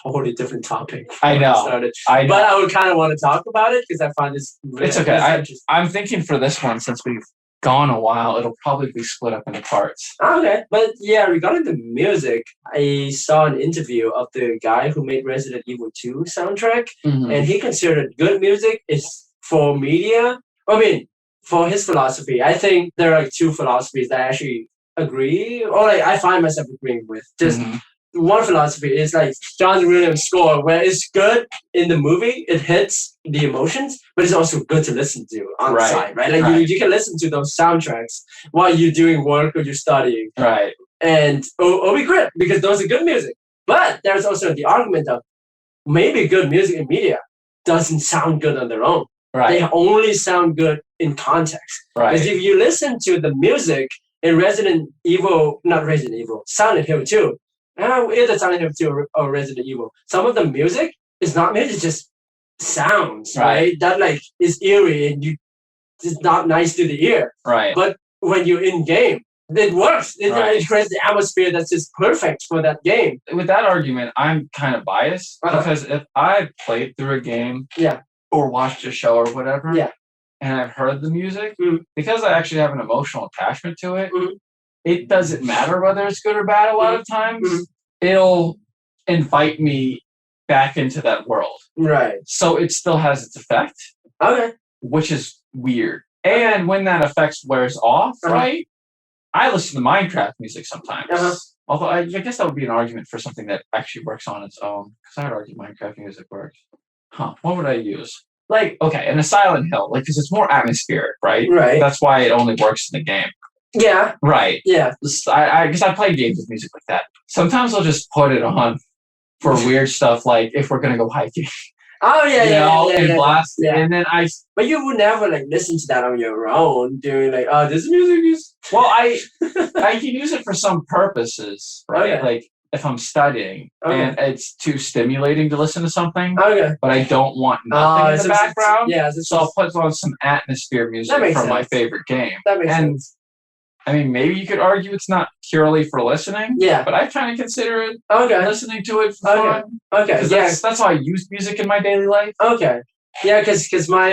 totally different topic. I when know. started. I know. But I would kind of want to talk about it because I find this. It's okay. this interesting. I'm thinking for this one, since we've gone a while, it'll probably be split up into parts. Okay, but yeah, regarding the music, I saw an interview of the guy who made Resident Evil 2 soundtrack, and he considered good music is for media. I mean, for his philosophy, I think there are two philosophies that I actually agree, or like I find myself agreeing with. Just Mhm. one philosophy is like John Williams' score, where it's good in the movie, it hits the emotions, but it's also good to listen to on the Right. side, right? Like Right. you can listen to those soundtracks while you're doing work or you're studying, Right. and it'll be great because those are good music. But there's also the argument of maybe good music in media doesn't sound good on their own. Right. They only sound good in context. Because Right. if you listen to the music in not Resident Evil, Silent Hill 2, either Silent Hill 2 or Resident Evil, some of the music is not music, it's just sounds, right? That like is eerie and it's not nice to the ear. Right. But when you're in game, it works. It creates the atmosphere that's just perfect for that game. With that argument, I'm kind of biased Uh-huh. because if I played through a game, Yeah. or watched a show or whatever, Yeah. and I've heard the music, Mhm. because I actually have an emotional attachment to it, Mhm. it doesn't matter whether it's good or bad. A lot of times, Mhm. it'll invite me back into that world, Right. so it still has its effect, Okay. which is weird. And when that effect wears off, Uh-huh. right? I listen to Minecraft music sometimes. Uh-huh. Although I guess that would be an argument for something that actually works on its own. Because I'd argue Minecraft music works. What would I use? Like, okay, in a Silent Hill, like, because it's more atmospheric, right? Right. That's why it only works in the game. Yeah. Right. Yeah. I guess I play games with music like that. Sometimes I'll just put it on for weird stuff, like if we're gonna go hiking. Oh yeah, and blast. yeah. And then But you would never like listen to that on your own, doing like, oh, this music is. well, I can use it for some purposes, right? Okay. Like if I'm studying Okay. and it's too stimulating to listen to something, Okay. but I don't want nothing in the background. Yeah. So I'll put on some atmosphere music makes from my sense. favorite game. That makes And sense. I mean, maybe you could argue it's not purely for listening, Yeah. but I kind of consider it Okay. listening to it for Okay. fun. Okay. Because Yeah. that's how I use music in my daily life. Okay. Yeah, because my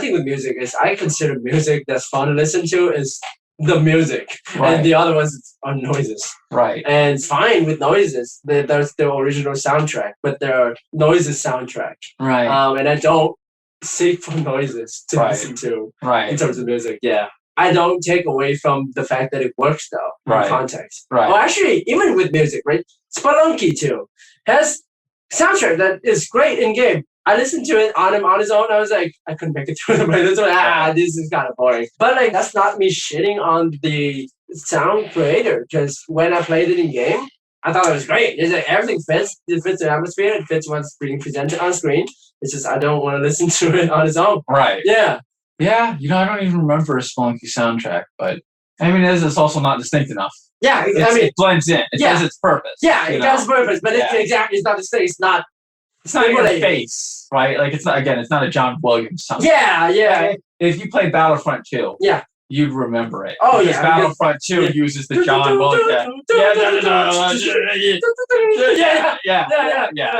thing with music is I consider music that's fun to listen to is the music, Right. and the other ones are noises. Right. And it's fine with noises. There's the original soundtrack, but there are noises soundtrack. Right. And I don't seek for noises to Right. listen to in right. terms of music. Yeah. I don't take away from the fact that it works though in Right. context. Right. Well, actually, even with music, right? Spelunky too has soundtrack that is great in game. I listened to it on his own. I was like, I couldn't make it through the right. This is kind of boring. But like, that's not me shitting on the sound creator. Because when I played it in game, I thought it was great. It's like everything fits. It fits the atmosphere. It fits what's being presented on screen. It's just I don't want to listen to it on its own. Right. Yeah. Yeah. I don't even remember a Spelunky soundtrack, but I mean, it's also not distinct enough. Yeah. It blends in. It Yeah. has its purpose. Yeah, it does purpose, but Yeah. it's not the same. It's not in your stimulating. face, right? Like it's not a John Williams song. Yeah. Like, if you play Battlefront 2, Yeah. you'd remember it. Oh, because yeah, Battlefront 2 yeah. uses the John Williams. Yeah.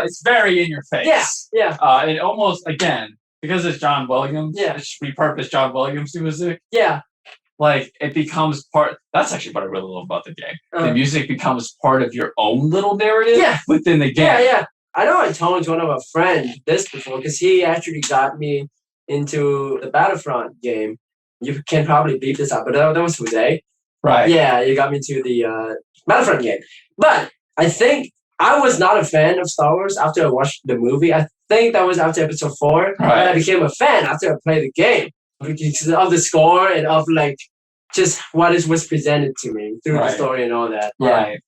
It's very in your face. Yeah. It almost again because it's John Williams. Yeah. It's repurposed John Williams music. Yeah. Like it becomes part. That's actually what I really love about the game. The Uh, music becomes part of your own little narrative Yeah. within the game. Yeah. I know I told one of our friends this before because he actually got me into the Battlefront game. You can probably beat this up, but that was Jose. Right. Yeah, you got me to the Battlefront game. But I think I was not a fan of Star Wars after I watched the movie. I think that was after episode 4. Right. And I became a fan after I played the game because of the score and of like just what was presented to me through the Right. story and all that. Yeah. Right.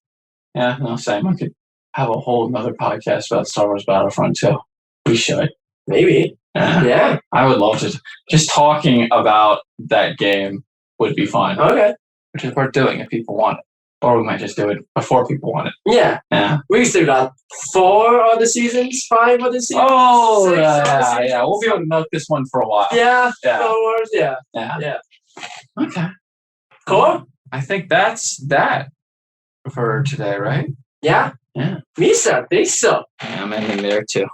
Yeah, no, same. I could have a whole another podcast about Star Wars Battlefront too. We should. Maybe. Yeah. Yeah. I would love to. Just talking about that game would be fun, Okay. which is worth doing if people want it. Or we might just do it before people want it. Yeah. Yeah. We still got 4 other seasons, 5 other seasons. Oh, 6 other yeah. seasons. We'll be able to milk this one for a while. Yeah. Yeah. Star Wars. Yeah. Yeah. Okay. Cool. I think that's that for today, right? Yeah. Yeah. Misa, think so. Yeah, I'm ending there too.